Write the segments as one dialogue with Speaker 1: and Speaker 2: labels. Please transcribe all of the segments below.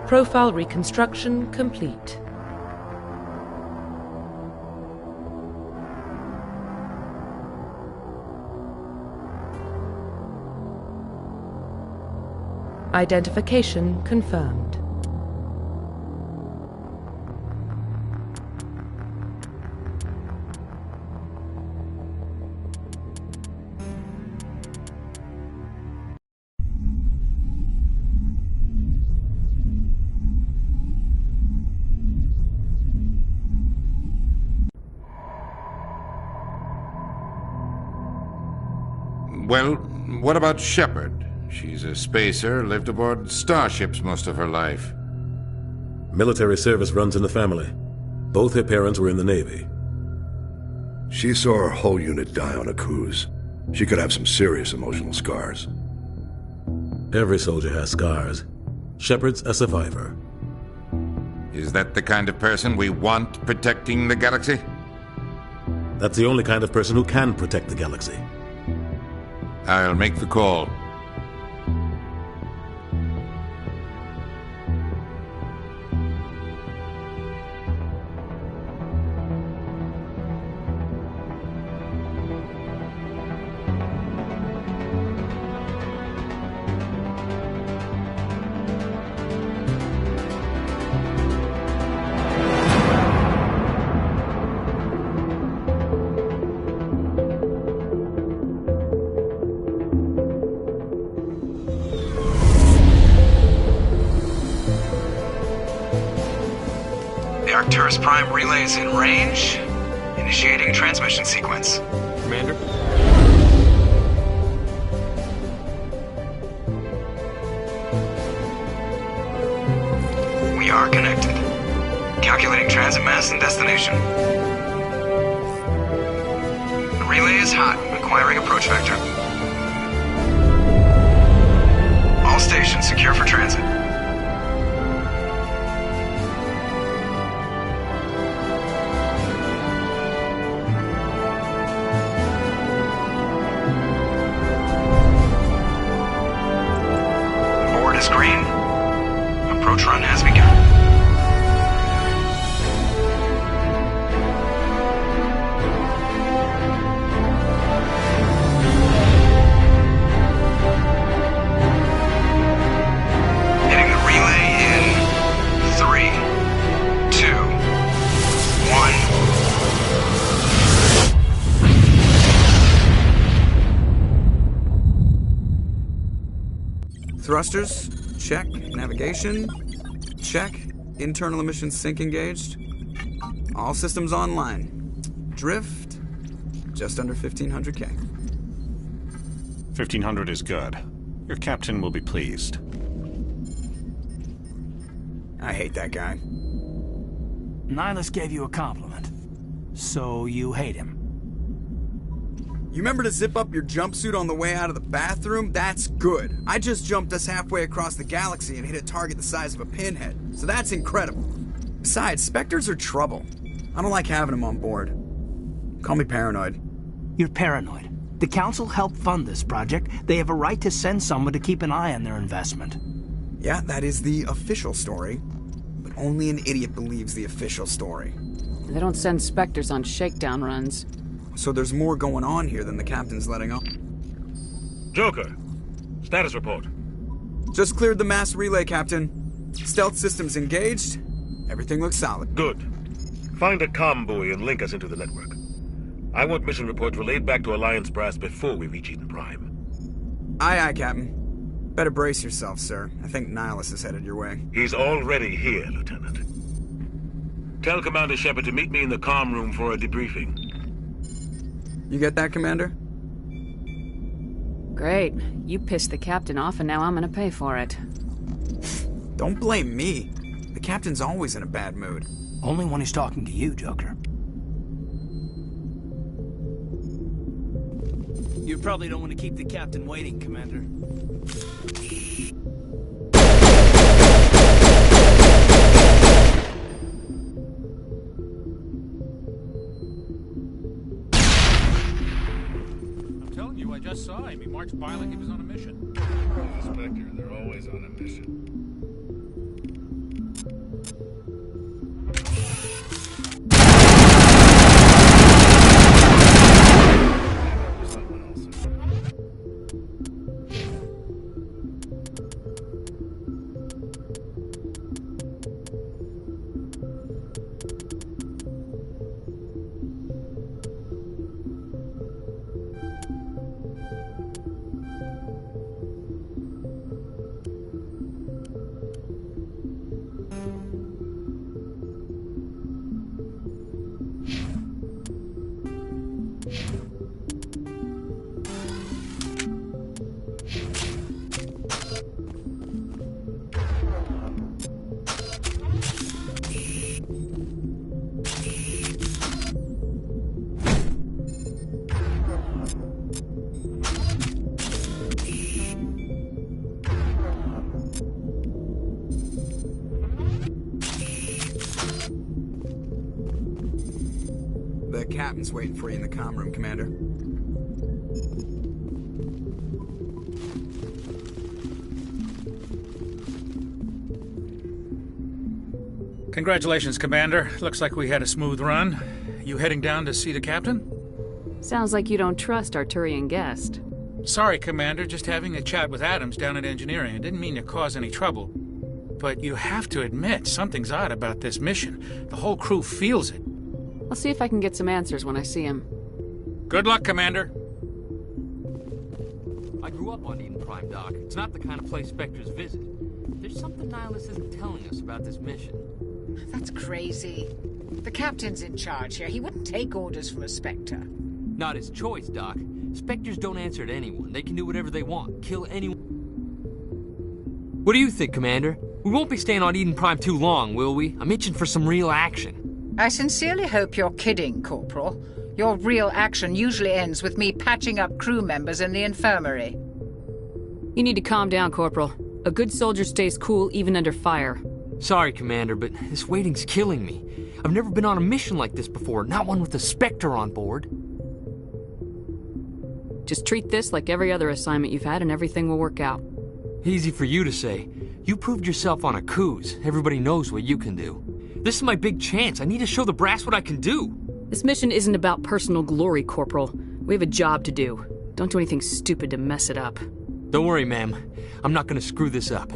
Speaker 1: Profile reconstruction complete. Identification confirmed.
Speaker 2: Well, what about Shepard? She's a spacer, lived aboard starships most of her life.
Speaker 3: Military service runs in the family. Both her parents were in the Navy.
Speaker 4: She saw her whole unit die on a cruise. She could have some serious emotional scars.
Speaker 3: Every soldier has scars. Shepard's a survivor.
Speaker 2: Is that the kind of person we want protecting the galaxy?
Speaker 3: That's the only kind of person who can protect the galaxy.
Speaker 2: I'll make the call.
Speaker 5: Arcturus Prime relay is in range. Initiating transmission sequence.
Speaker 6: Commander?
Speaker 5: We are connected. Calculating transit mass and destination. The relay is hot, requiring approach vector. All stations secure for transit. Green. Approach run has begun. Hitting the relay in 3, 2, 1. Thrusters. Check. Navigation. Check. Internal emissions sync engaged. All systems online. Drift. Just under 1,500 K.
Speaker 7: 1,500 is good. Your captain will be pleased.
Speaker 5: I hate that guy.
Speaker 8: Nihilus gave you a compliment. So you hate him.
Speaker 5: You remember to zip up your jumpsuit on the way out of the bathroom? That's good. I just jumped us halfway across the galaxy and hit a target the size of a pinhead. So that's incredible. Besides, Spectres are trouble. I don't like having them on board. Call me paranoid.
Speaker 8: You're paranoid. The Council helped fund this project. They have a right to send someone to keep an eye on their investment.
Speaker 5: Yeah, that is the official story. But only an idiot believes the official story.
Speaker 9: They don't send Spectres on shakedown runs.
Speaker 5: So there's more going on here than the captain's letting on.
Speaker 6: Joker, status report.
Speaker 5: Just cleared the mass relay, Captain. Stealth systems engaged. Everything looks solid.
Speaker 6: Good. Find a comm buoy and link us into the network. I want mission reports relayed back to Alliance Brass before we reach Eden Prime.
Speaker 5: Aye, aye, Captain. Better brace yourself, sir. I think Nihilus is headed your way.
Speaker 6: He's already here, Lieutenant. Tell Commander Shepard to meet me in the comm room for a debriefing.
Speaker 5: You get that, Commander?
Speaker 9: Great. You pissed the captain off and now I'm gonna pay for it.
Speaker 5: Don't blame me. The captain's always in a bad mood.
Speaker 8: Only when he's talking to you, Joker. You probably don't want to keep the captain waiting, Commander.
Speaker 10: I just saw him. He marched by like he was on a mission.
Speaker 4: Spectre, they're always on a mission.
Speaker 5: captain's waiting for you in the comm room, Commander.
Speaker 10: Congratulations, Commander. Looks like we had a smooth run. You heading down to see the captain?
Speaker 9: Sounds like you don't trust our Turian guest.
Speaker 10: Sorry, Commander. Just having a chat with Adams down at engineering. I didn't mean to cause any trouble. But you have to admit, something's odd about this mission. The whole crew feels it.
Speaker 9: I'll see if I can get some answers when I see him.
Speaker 10: Good luck, Commander.
Speaker 11: I grew up on Eden Prime, Doc. It's not the kind of place Spectres visit. There's something Nihilus isn't telling us about this mission.
Speaker 12: That's crazy. The captain's in charge here. He wouldn't take orders from a Spectre.
Speaker 11: Not his choice, Doc. Spectres don't answer to anyone. They can do whatever they want. Kill anyone. What do you think, Commander? We won't be staying on Eden Prime too long, will we? I'm itching for some real action.
Speaker 12: I sincerely hope you're kidding, Corporal. Your real action usually ends with me patching up crew members in the infirmary.
Speaker 9: You need to calm down, Corporal. A good soldier stays cool even under fire.
Speaker 11: Sorry, Commander, but this waiting's killing me. I've never been on a mission like this before, not one with a Spectre on board.
Speaker 9: Just treat this like every other assignment you've had and everything will work out.
Speaker 11: Easy for you to say. You proved yourself on Akuz. Everybody knows what you can do. This is my big chance. I need to show the brass what I can do.
Speaker 9: This mission isn't about personal glory, Corporal. We have a job to do. Don't do anything stupid to mess it up.
Speaker 11: Don't worry, ma'am. I'm not gonna screw this up.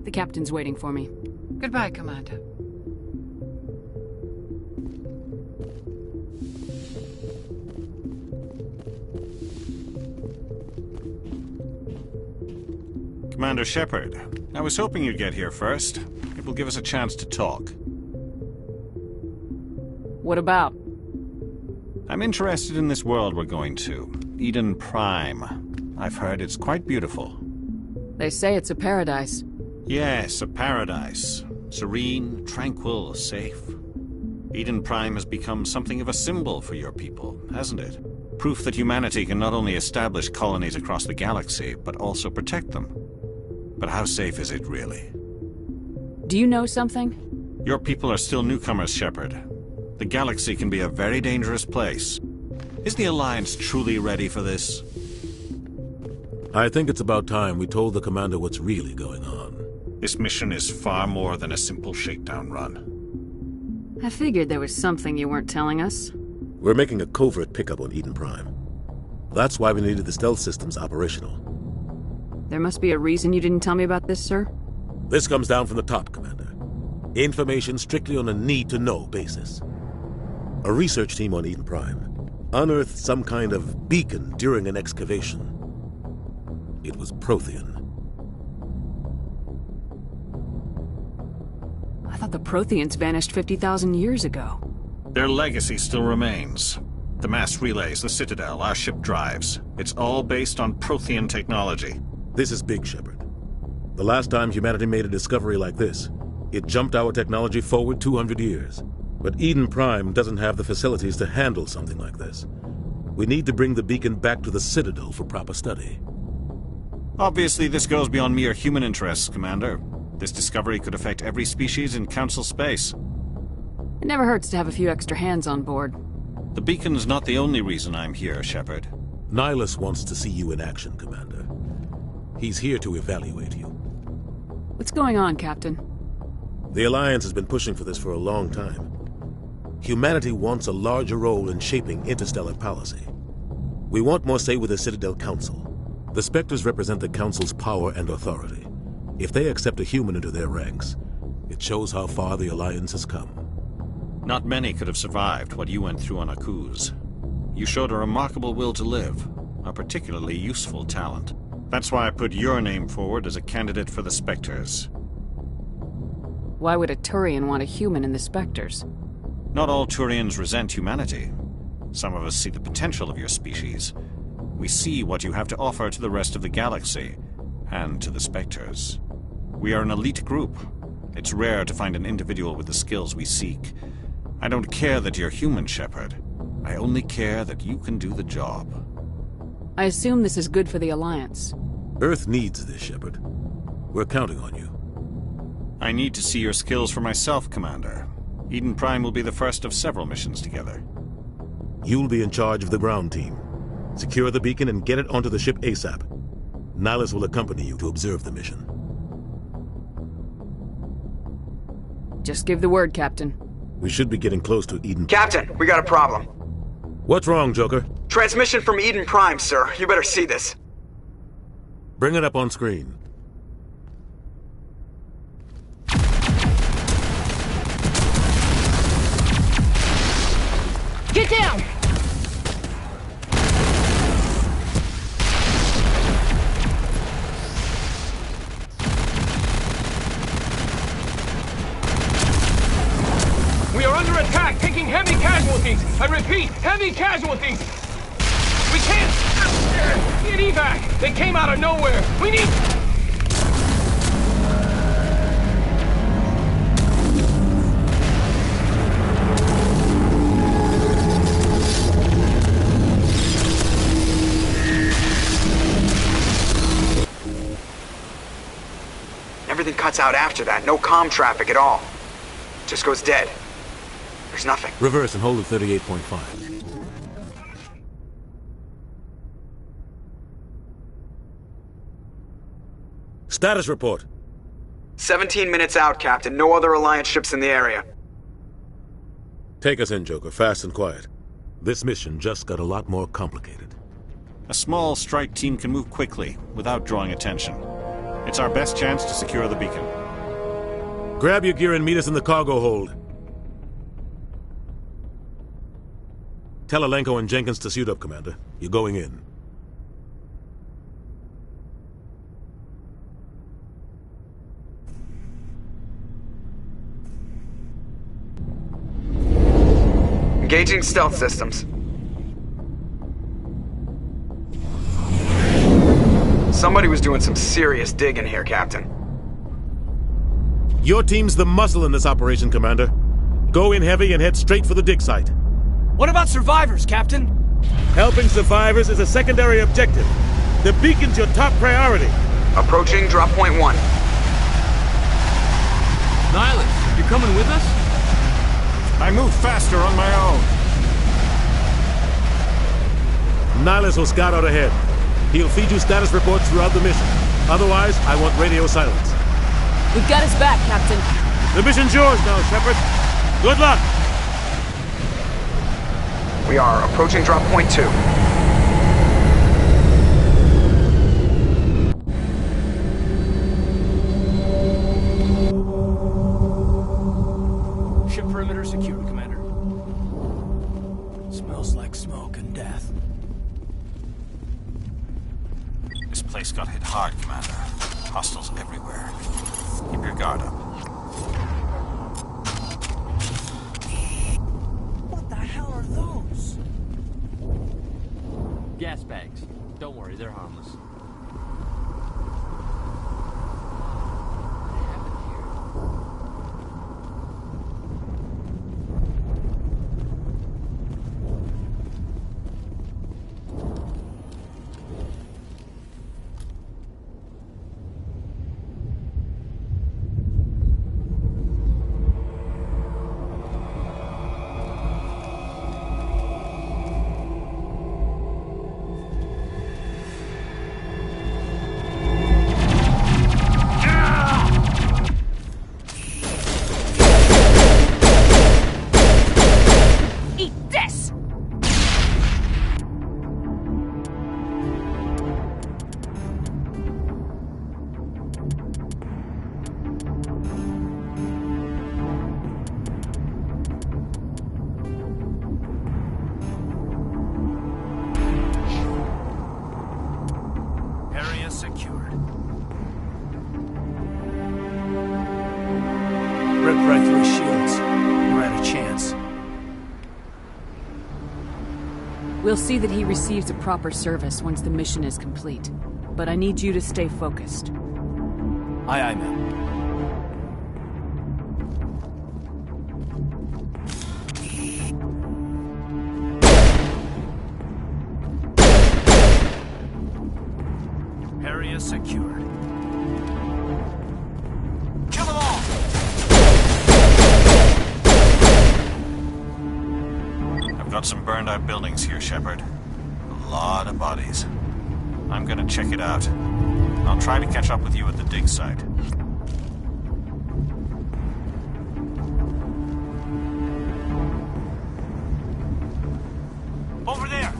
Speaker 9: The captain's waiting for me.
Speaker 12: Goodbye, Commander.
Speaker 7: Commander Shepard, I was hoping you'd get here first. It will give us a chance to talk.
Speaker 9: What about?
Speaker 7: I'm interested in this world we're going to, Eden Prime. I've heard it's quite beautiful.
Speaker 9: They say it's a paradise.
Speaker 7: Yes, a paradise. Serene, tranquil, safe. Eden Prime has become something of a symbol for your people, hasn't it? Proof that humanity can not only establish colonies across the galaxy, but also protect them. But how safe is it, really?
Speaker 9: Do you know something?
Speaker 7: Your people are still newcomers, Shepard. The galaxy can be a very dangerous place. Is the Alliance truly ready for this?
Speaker 3: I think it's about time we told the Commander what's really going on.
Speaker 7: This mission is far more than a simple shakedown run.
Speaker 9: I figured there was something you weren't telling us.
Speaker 3: We're making a covert pickup on Eden Prime. That's why we needed the stealth systems operational.
Speaker 9: There must be a reason you didn't tell me about this, sir?
Speaker 3: This comes down from the top, Commander. Information strictly on a need-to-know basis. A research team on Eden Prime unearthed some kind of beacon during an excavation. It was Prothean.
Speaker 9: I thought the Protheans vanished 50,000 years ago.
Speaker 7: Their legacy still remains. The mass relays, the Citadel, our ship drives. It's all based on Prothean technology.
Speaker 3: This is big, Shepard. The last time humanity made a discovery like this, it jumped our technology forward 200 years. But Eden Prime doesn't have the facilities to handle something like this. We need to bring the beacon back to the Citadel for proper study.
Speaker 7: Obviously, this goes beyond mere human interests, Commander. This discovery could affect every species in Council space.
Speaker 9: It never hurts to have a few extra hands on board.
Speaker 7: The beacon's not the only reason I'm here, Shepard.
Speaker 3: Nihilus wants to see you in action, Commander. He's here to evaluate you.
Speaker 9: What's going on, Captain?
Speaker 3: The Alliance has been pushing for this for a long time. Humanity wants a larger role in shaping interstellar policy. We want more say with the Citadel Council. The Spectres represent the Council's power and authority. If they accept a human into their ranks, it shows how far the Alliance has come.
Speaker 7: Not many could have survived what you went through on Akuz. You showed a remarkable will to live, a particularly useful talent. That's why I put your name forward as a candidate for the Spectres.
Speaker 9: Why would a Turian want a human in the Spectres?
Speaker 7: Not all Turians resent humanity. Some of us see the potential of your species. We see what you have to offer to the rest of the galaxy, and to the Spectres. We are an elite group. It's rare to find an individual with the skills we seek. I don't care that you're human, Shepard. I only care that you can do the job.
Speaker 9: I assume this is good for the Alliance.
Speaker 3: Earth needs this, Shepard. We're counting on you.
Speaker 7: I need to see your skills for myself, Commander. Eden Prime will be the first of several missions together.
Speaker 3: You'll be in charge of the ground team. Secure the beacon and get it onto the ship ASAP. Nihilus will accompany you to observe the mission.
Speaker 9: Just give the word, Captain.
Speaker 3: We should be getting close to Eden.
Speaker 5: Captain, we got a problem.
Speaker 3: What's wrong, Joker?
Speaker 5: Transmission from Eden Prime, sir. You better see this.
Speaker 3: Bring it up on screen.
Speaker 9: Get down!
Speaker 13: We are under attack, taking heavy casualties. I repeat, heavy casualties. We can't get evac. They came out of nowhere. We need...
Speaker 5: Everything cuts out after that. No comm traffic at all. Just goes dead. There's nothing.
Speaker 3: Reverse and hold at 38.5. Status report.
Speaker 5: 17 minutes out, Captain. No other Alliance ships in the area.
Speaker 3: Take us in, Joker, fast and quiet. This mission just got a lot more complicated.
Speaker 7: A small strike team can move quickly, without drawing attention. It's our best chance to secure the beacon.
Speaker 3: Grab your gear and meet us in the cargo hold. Tell Alenko and Jenkins to suit up, Commander. You're going in.
Speaker 5: Engaging stealth systems. Somebody was doing some serious digging here, Captain.
Speaker 3: Your team's the muscle in this operation, Commander. Go in heavy and head straight for the dig site.
Speaker 13: What about survivors, Captain?
Speaker 3: Helping survivors is a secondary objective. The beacon's your top priority.
Speaker 5: Approaching drop point 1.
Speaker 11: Nihilus, you're coming with us?
Speaker 7: I move faster on my own.
Speaker 3: Nihilus will scout out ahead. He'll feed you status reports throughout the mission. Otherwise, I want radio silence.
Speaker 9: We've got his back, Captain.
Speaker 3: The mission's yours now, Shepard. Good luck!
Speaker 5: We are approaching drop point 2.
Speaker 8: Ship perimeter secured, Commander. Smells like smoke and death.
Speaker 7: This place got hit hard, Commander. Hostiles everywhere. Keep your guard up.
Speaker 8: What the hell are those?
Speaker 11: Gas bags. Don't worry, they're harmless.
Speaker 8: Secured. Ripped right through his shields. We're at a chance.
Speaker 9: We'll see that he receives a proper service once the mission is complete. But I need you to stay focused.
Speaker 8: Aye, aye, ma'am. Area secured. Kill them all!
Speaker 7: got some burned out buildings here, Shepard. A lot of bodies. I'm gonna check it out. I'll try to catch up with you at the dig site. Over there!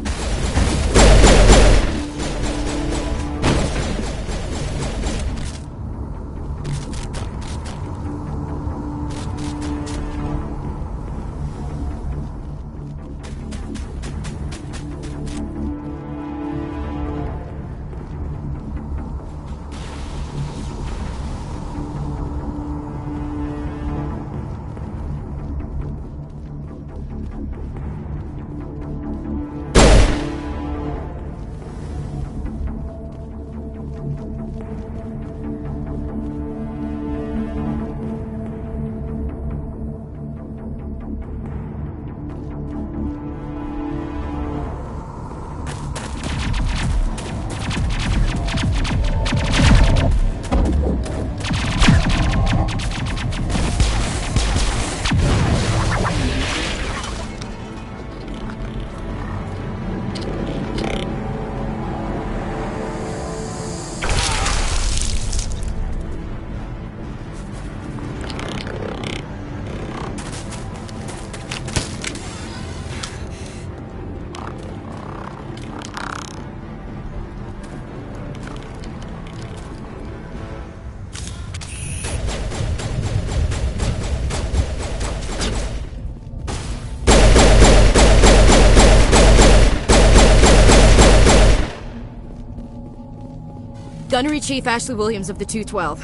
Speaker 14: Gunnery Chief Ashley Williams of the 212.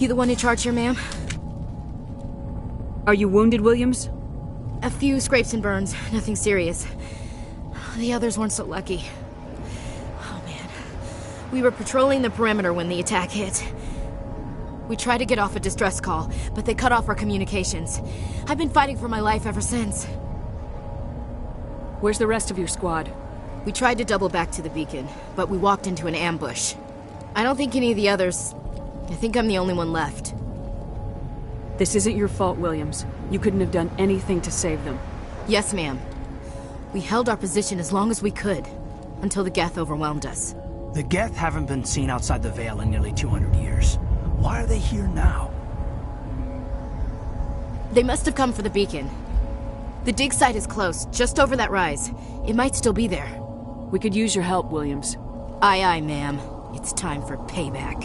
Speaker 14: You the one in charge here, ma'am?
Speaker 9: Are you wounded, Williams?
Speaker 14: A few scrapes and burns, nothing serious. The others weren't so lucky. Oh man. We were patrolling the perimeter when the attack hit. We tried to get off a distress call, but they cut off our communications. I've been fighting for my life ever since.
Speaker 9: Where's the rest of your squad?
Speaker 14: We tried to double back to the beacon, but we walked into an ambush. I don't think any of the others... I think I'm the only one left.
Speaker 9: This isn't your fault, Williams. You couldn't have done anything to save them.
Speaker 14: Yes, ma'am. We held our position as long as we could, until the Geth overwhelmed us.
Speaker 8: The Geth haven't been seen outside the Veil in nearly 200 years. Why are they here now?
Speaker 14: They must have come for the beacon. The dig site is close, just over that rise. It might still be there.
Speaker 9: We could use your help, Williams.
Speaker 14: Aye, aye, ma'am. It's time for payback.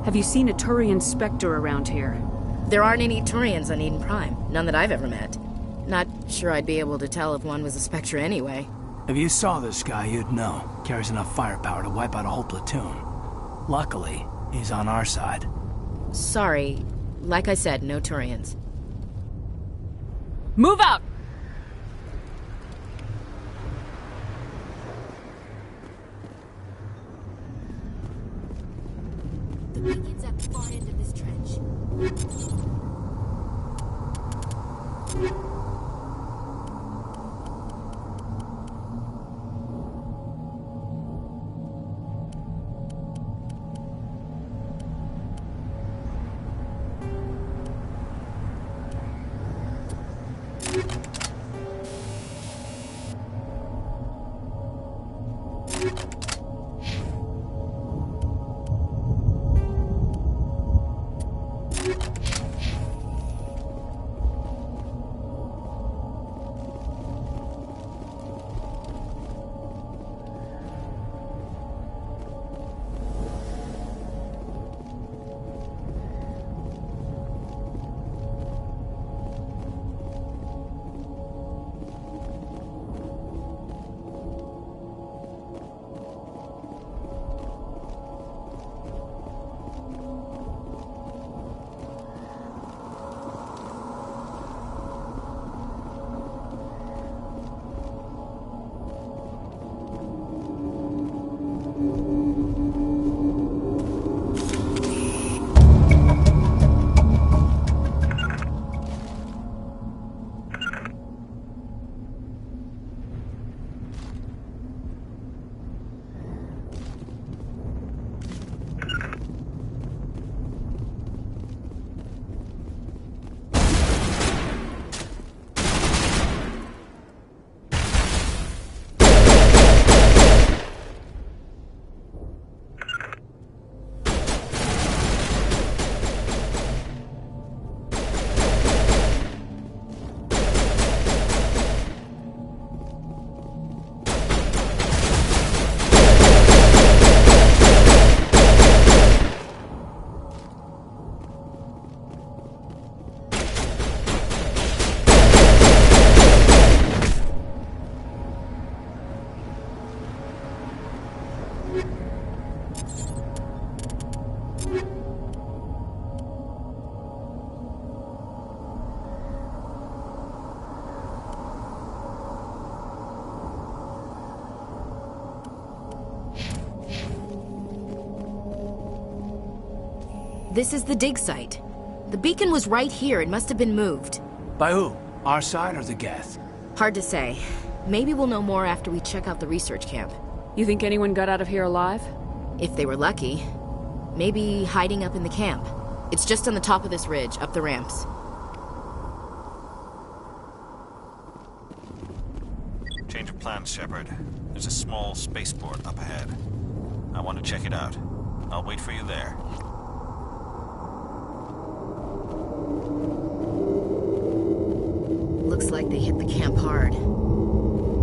Speaker 9: Have you seen a Turian Spectre around here?
Speaker 14: There aren't any Turians on Eden Prime. None that I've ever met. Not sure I'd be able to tell if one was a Spectre anyway.
Speaker 8: If you saw this guy, you'd know. Carries enough firepower to wipe out a whole platoon. Luckily, he's on our side.
Speaker 14: Sorry. Like I said, no Turians.
Speaker 9: Move out!
Speaker 14: The beacon's at the far end of this trench. This is the dig site. The beacon was right here. It must have been moved.
Speaker 8: By who? Our side or the Geth?
Speaker 14: Hard to say. Maybe we'll know more after we check out the research camp.
Speaker 9: You think anyone got out of here alive?
Speaker 14: If they were lucky. Maybe hiding up in the camp. It's just on the top of this ridge, up the ramps.
Speaker 7: Change of plans, Shepard. There's a small spaceport up ahead. I want to check it out. I'll wait for you there.
Speaker 14: Looks like they hit the camp hard.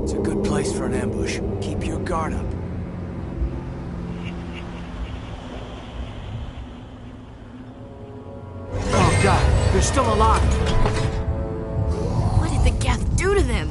Speaker 8: It's a good place for an ambush. Keep your guard up. Oh God, they're still alive.
Speaker 14: What did the Geth do to them?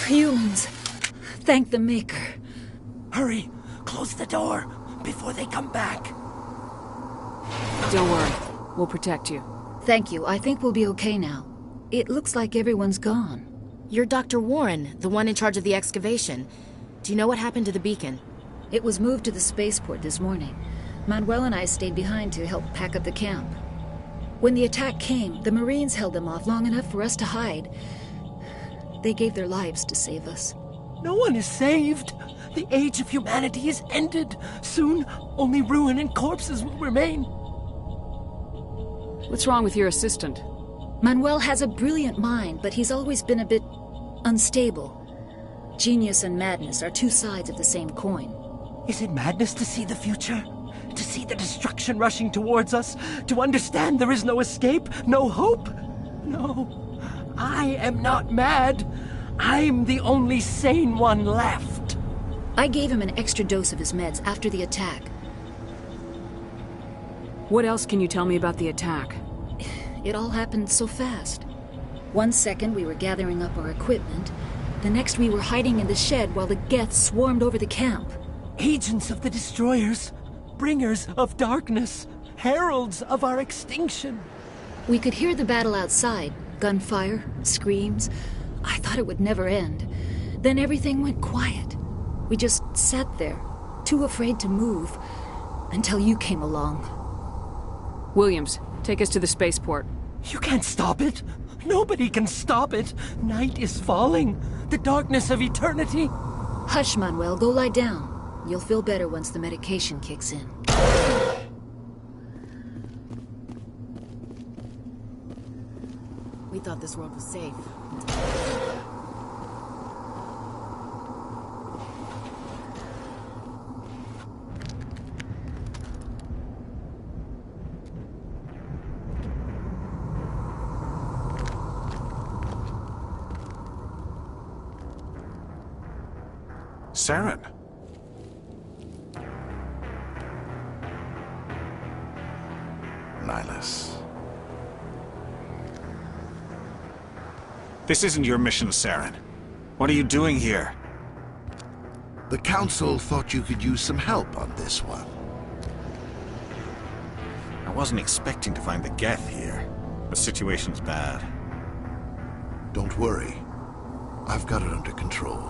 Speaker 15: Humans. Thank the Maker.
Speaker 8: Hurry! Close the door before they come back.
Speaker 9: Don't worry. We'll protect you.
Speaker 15: Thank you. I think we'll be okay now. It looks like everyone's gone.
Speaker 14: You're Dr. Warren, the one in charge of the excavation. Do you know what happened to the beacon?
Speaker 15: It was moved to the spaceport this morning. Manuel and I stayed behind to help pack up the camp. When the attack came, the Marines held them off long enough for us to hide. They gave their lives to save us.
Speaker 16: No one is saved. The age of humanity is ended. Soon, only ruin and corpses will remain.
Speaker 9: What's wrong with your assistant?
Speaker 15: Manuel has a brilliant mind, but he's always been a bit unstable. Genius and madness are two sides of the same coin.
Speaker 16: Is it madness to see the future? To see the destruction rushing towards us? To understand there is no escape? No hope? No. I am not mad. I'm the only sane one left.
Speaker 15: I gave him an extra dose of his meds after the attack.
Speaker 9: What else can you tell me about the attack?
Speaker 15: It all happened so fast. 1 second we were gathering up our equipment. The next we were hiding in the shed while the Geth swarmed over the camp.
Speaker 16: Agents of the Destroyers. Bringers of darkness. Heralds of our extinction.
Speaker 15: We could hear the battle outside. Gunfire, screams. I thought it would never end. Then everything went quiet. We just sat there, too afraid to move, until you came along.
Speaker 9: Williams, take us to the spaceport.
Speaker 16: You can't stop it. Nobody can stop it. Night is falling. The darkness of eternity.
Speaker 15: Hush, Manuel. Go lie down. You'll feel better once the medication kicks in.
Speaker 14: We thought this world was safe.
Speaker 17: Saren. Nihlus.
Speaker 7: This isn't your mission, Saren. What are you doing here?
Speaker 18: The Council thought you could use some help on this one.
Speaker 7: I wasn't expecting to find the Geth here. The situation's bad.
Speaker 18: Don't worry. I've got it under control.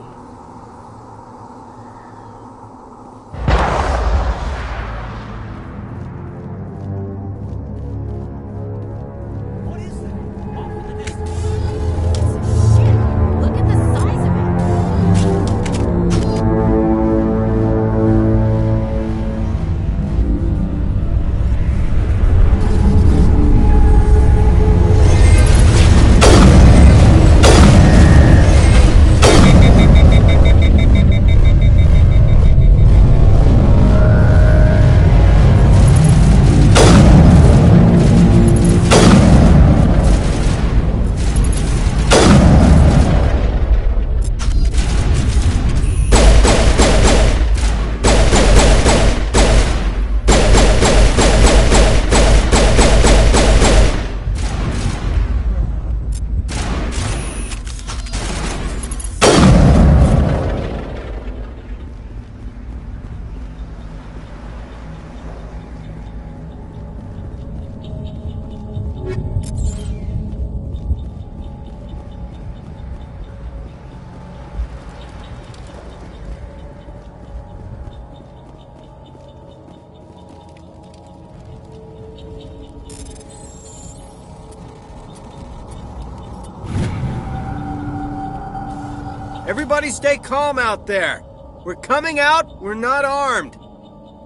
Speaker 16: Everybody stay calm out there. We're coming out, we're not armed.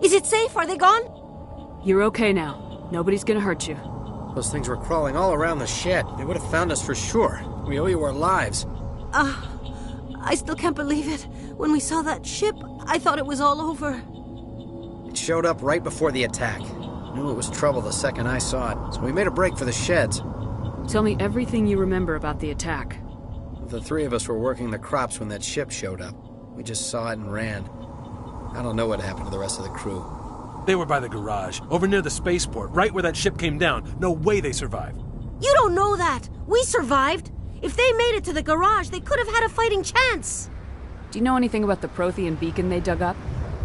Speaker 19: Is it safe? Are they gone?
Speaker 9: You're okay now. Nobody's gonna hurt you.
Speaker 16: Those things were crawling all around the shed. They would have found us for sure. We owe you our lives.
Speaker 19: I still can't believe it. When we saw that ship, I thought it was all over.
Speaker 16: It showed up right before the attack. Knew it was trouble the second I saw it, so we made a break for the sheds.
Speaker 9: Tell me everything you remember about the attack.
Speaker 16: The three of us were working the crops when that ship showed up. We just saw it and ran. I don't know what happened to the rest of the crew.
Speaker 20: They were by the garage, over near the spaceport, right where that ship came down. No way they survived.
Speaker 19: You don't know that. We survived. If they made it to the garage, they could have had a fighting chance.
Speaker 9: Do you know anything about the Prothean beacon they dug up?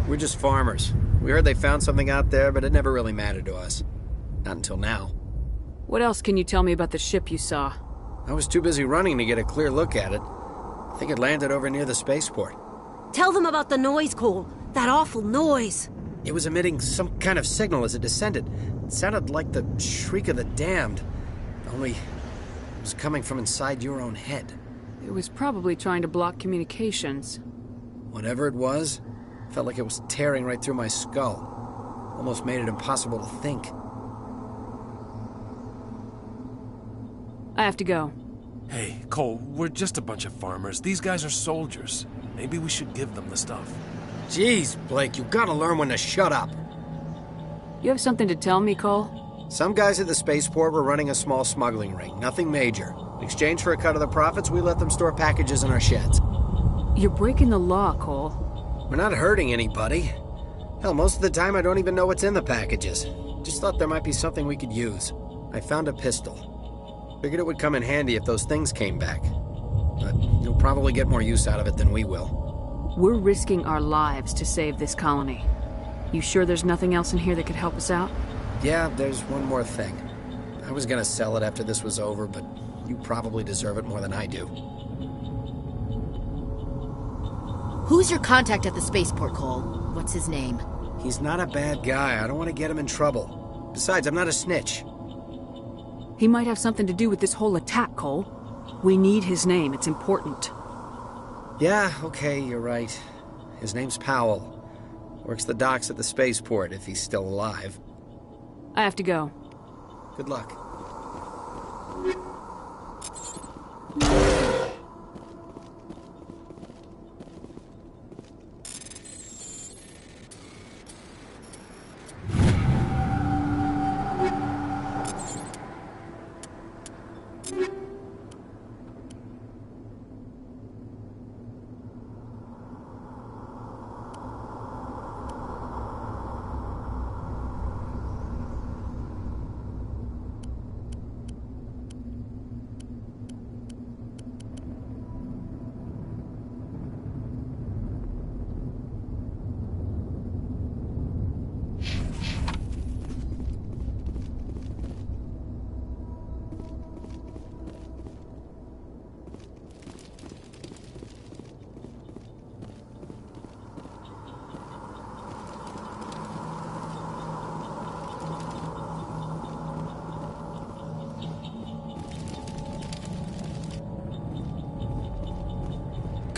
Speaker 16: We're just farmers. We heard they found something out there, but it never really mattered to us. Not until now.
Speaker 9: What else can you tell me about the ship you saw?
Speaker 16: I was too busy running to get a clear look at it. I think it landed over near the spaceport.
Speaker 19: Tell them about the noise, Cole. That awful noise.
Speaker 16: It was emitting some kind of signal as it descended. It sounded like the shriek of the damned. Only it was coming from inside your own head.
Speaker 9: It was probably trying to block communications.
Speaker 16: Whatever it was, felt like it was tearing right through my skull. Almost made it impossible to think.
Speaker 9: I have to go.
Speaker 20: Hey, Cole, we're just a bunch of farmers. These guys are soldiers. Maybe we should give them the stuff.
Speaker 16: Jeez, Blake, you gotta learn when to shut up.
Speaker 9: You have something to tell me, Cole?
Speaker 16: Some guys at the spaceport were running a small smuggling ring. Nothing major. In exchange for a cut of the profits, we let them store packages in our sheds.
Speaker 9: You're breaking the law, Cole.
Speaker 16: We're not hurting anybody. Hell, most of the time I don't even know what's in the packages. Just thought there might be something we could use. I found a pistol. Figured it would come in handy if those things came back. But you'll probably get more use out of it than we will.
Speaker 9: We're risking our lives to save this colony. You sure there's nothing else in here that could help us out?
Speaker 16: Yeah, there's one more thing. I was gonna sell it after this was over, but you probably deserve it more than I do.
Speaker 14: Who's your contact at the spaceport, Cole? What's his name?
Speaker 16: He's not a bad guy. I don't want to get him in trouble. Besides, I'm not a snitch.
Speaker 9: He might have something to do with this whole attack, Cole. We need his name. It's important.
Speaker 16: Yeah, okay, you're right. His name's Powell. Works the docks at the spaceport, if he's still alive.
Speaker 9: I have to go.
Speaker 16: Good luck.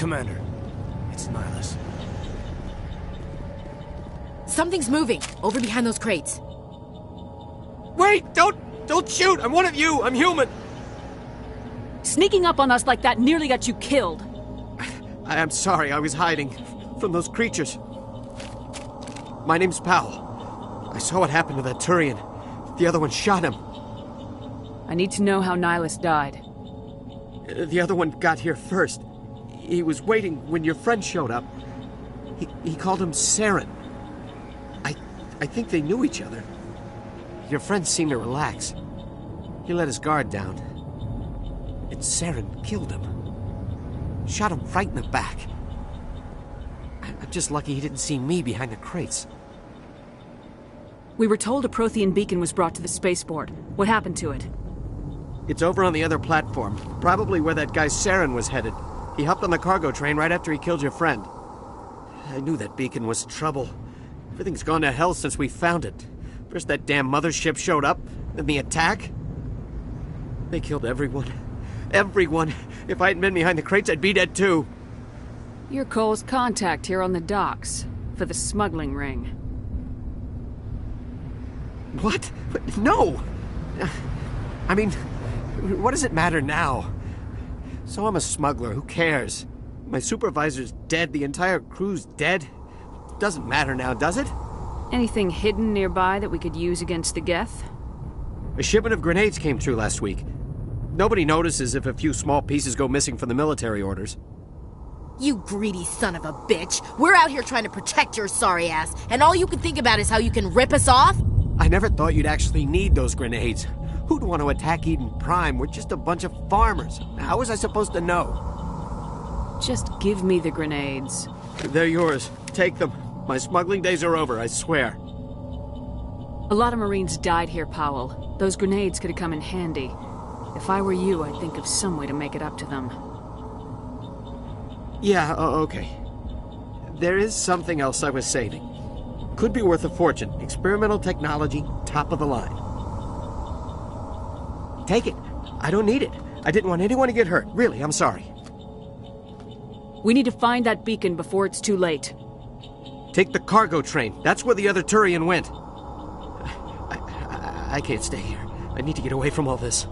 Speaker 16: Commander. It's Nihlus.
Speaker 14: Something's moving, over behind those crates.
Speaker 16: Wait! Don't shoot! I'm one of you! I'm human!
Speaker 9: Sneaking up on us like that nearly got you killed.
Speaker 16: I'm sorry, I was hiding from those creatures. My name's Powell. I saw what happened to that Turian. The other one shot him.
Speaker 9: I need to know how Nihlus died.
Speaker 16: The other one got here first. He was waiting when your friend showed up. He called him Saren. I think they knew each other. Your friend seemed to relax. He let his guard down. And Saren killed him. Shot him right in the back. I'm just lucky he didn't see me behind the crates.
Speaker 9: We were told a Prothean beacon was brought to the spaceport. What happened to it?
Speaker 16: It's over on the other platform. Probably where that guy Saren was headed. He hopped on the cargo train right after he killed your friend. I knew that beacon was trouble. Everything's gone to hell since we found it. First that damn mothership showed up, then the attack. They killed everyone. Everyone. If I hadn't been behind the crates, I'd be dead too.
Speaker 9: You're Cole's contact here on the docks, for the smuggling ring.
Speaker 16: What? No! I mean, what does it matter now? So I'm a smuggler, who cares? My supervisor's dead, the entire crew's dead. Doesn't matter now, does it?
Speaker 9: Anything hidden nearby that we could use against the Geth?
Speaker 16: A shipment of grenades came through last week. Nobody notices if a few small pieces go missing from the military orders.
Speaker 14: You greedy son of a bitch! We're out here trying to protect your sorry ass, and all you can think about is how you can rip us off?
Speaker 16: I never thought you'd actually need those grenades. Who'd want to attack Eden Prime? We're just a bunch of farmers. How was I supposed to know?
Speaker 9: Just give me the grenades.
Speaker 16: They're yours. Take them. My smuggling days are over, I swear.
Speaker 9: A lot of Marines died here, Powell. Those grenades could have come in handy. If I were you, I'd think of some way to make it up to them.
Speaker 16: Yeah, okay. There is something else I was saving. Could be worth a fortune. Experimental technology, top of the line. Take it. I don't need it. I didn't want anyone to get hurt. Really, I'm sorry.
Speaker 9: We need to find that beacon before it's too late.
Speaker 16: Take the cargo train. That's where the other Turian went. I can't stay here. I need to get away from all this.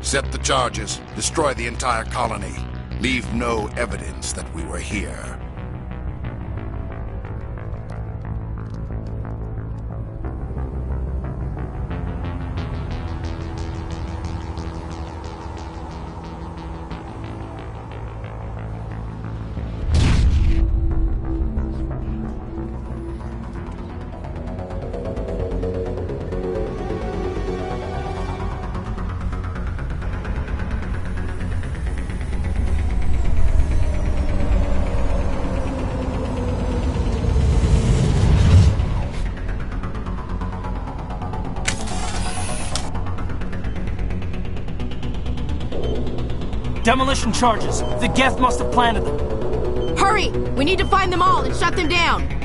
Speaker 18: Set the charges. Destroy the entire colony. Leave no evidence that we were here.
Speaker 16: Demolition charges. The Geth must have planted them.
Speaker 14: Hurry! We need to find them all and shut them down!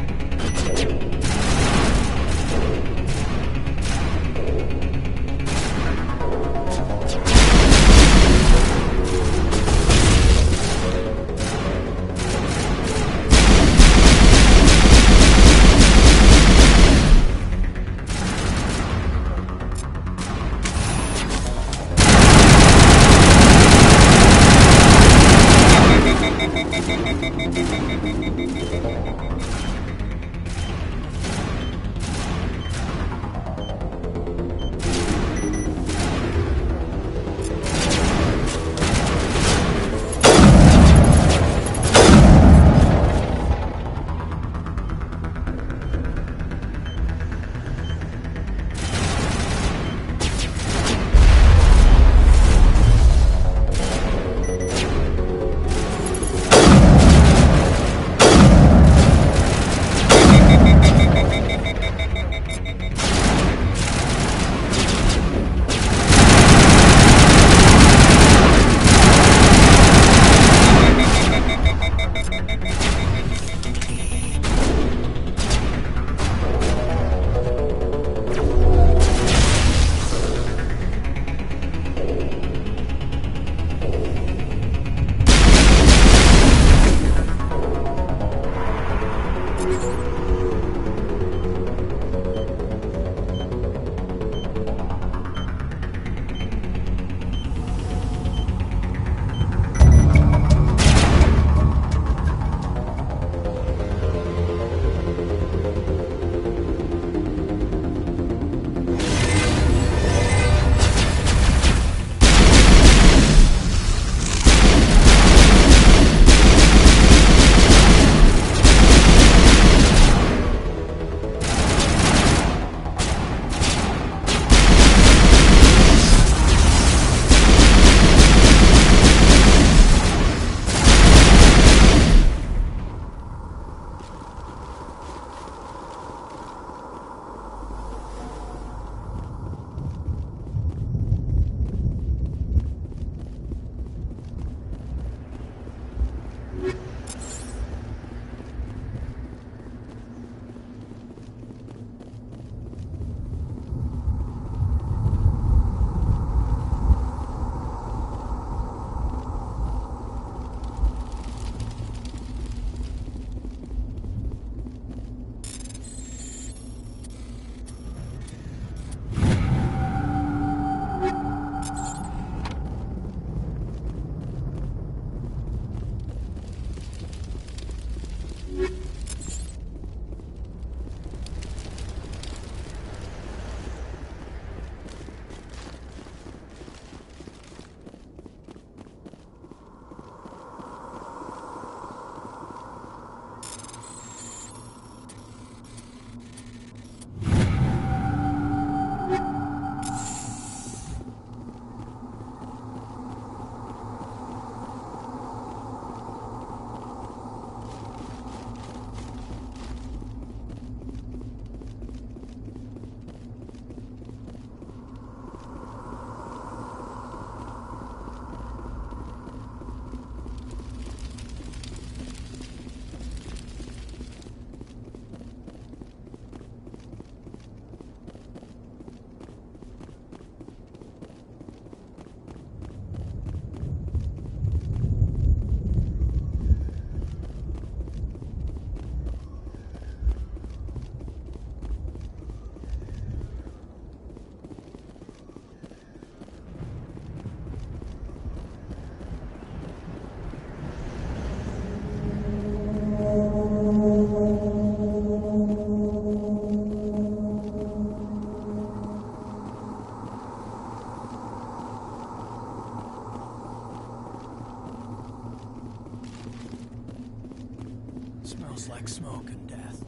Speaker 16: smells like smoke and death.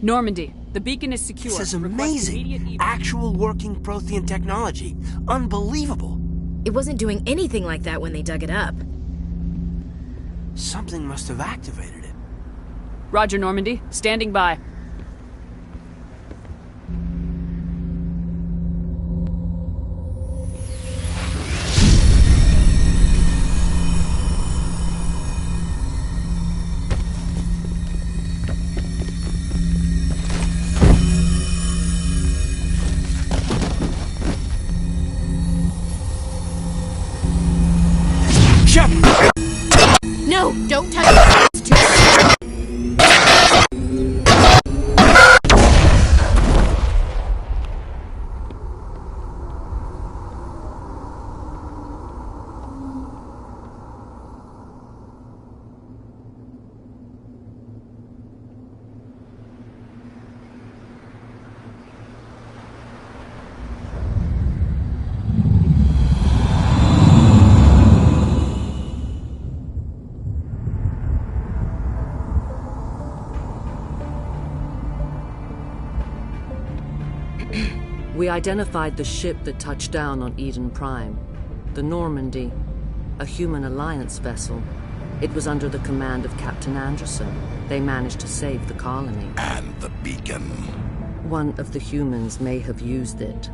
Speaker 9: Normandy, the beacon is secure.
Speaker 16: This is
Speaker 9: Request
Speaker 16: amazing. Actual working Prothean technology. Unbelievable.
Speaker 14: It wasn't doing anything like that when they dug it up.
Speaker 16: Something must have activated it.
Speaker 9: Roger, Normandy. Standing by.
Speaker 14: No, don't touch it. It's too
Speaker 1: We identified the ship that touched down on Eden Prime. The Normandy, a human alliance vessel. It was under the command of Captain Anderson. They managed to save the colony.
Speaker 18: And the beacon.
Speaker 1: One of the humans may have used it.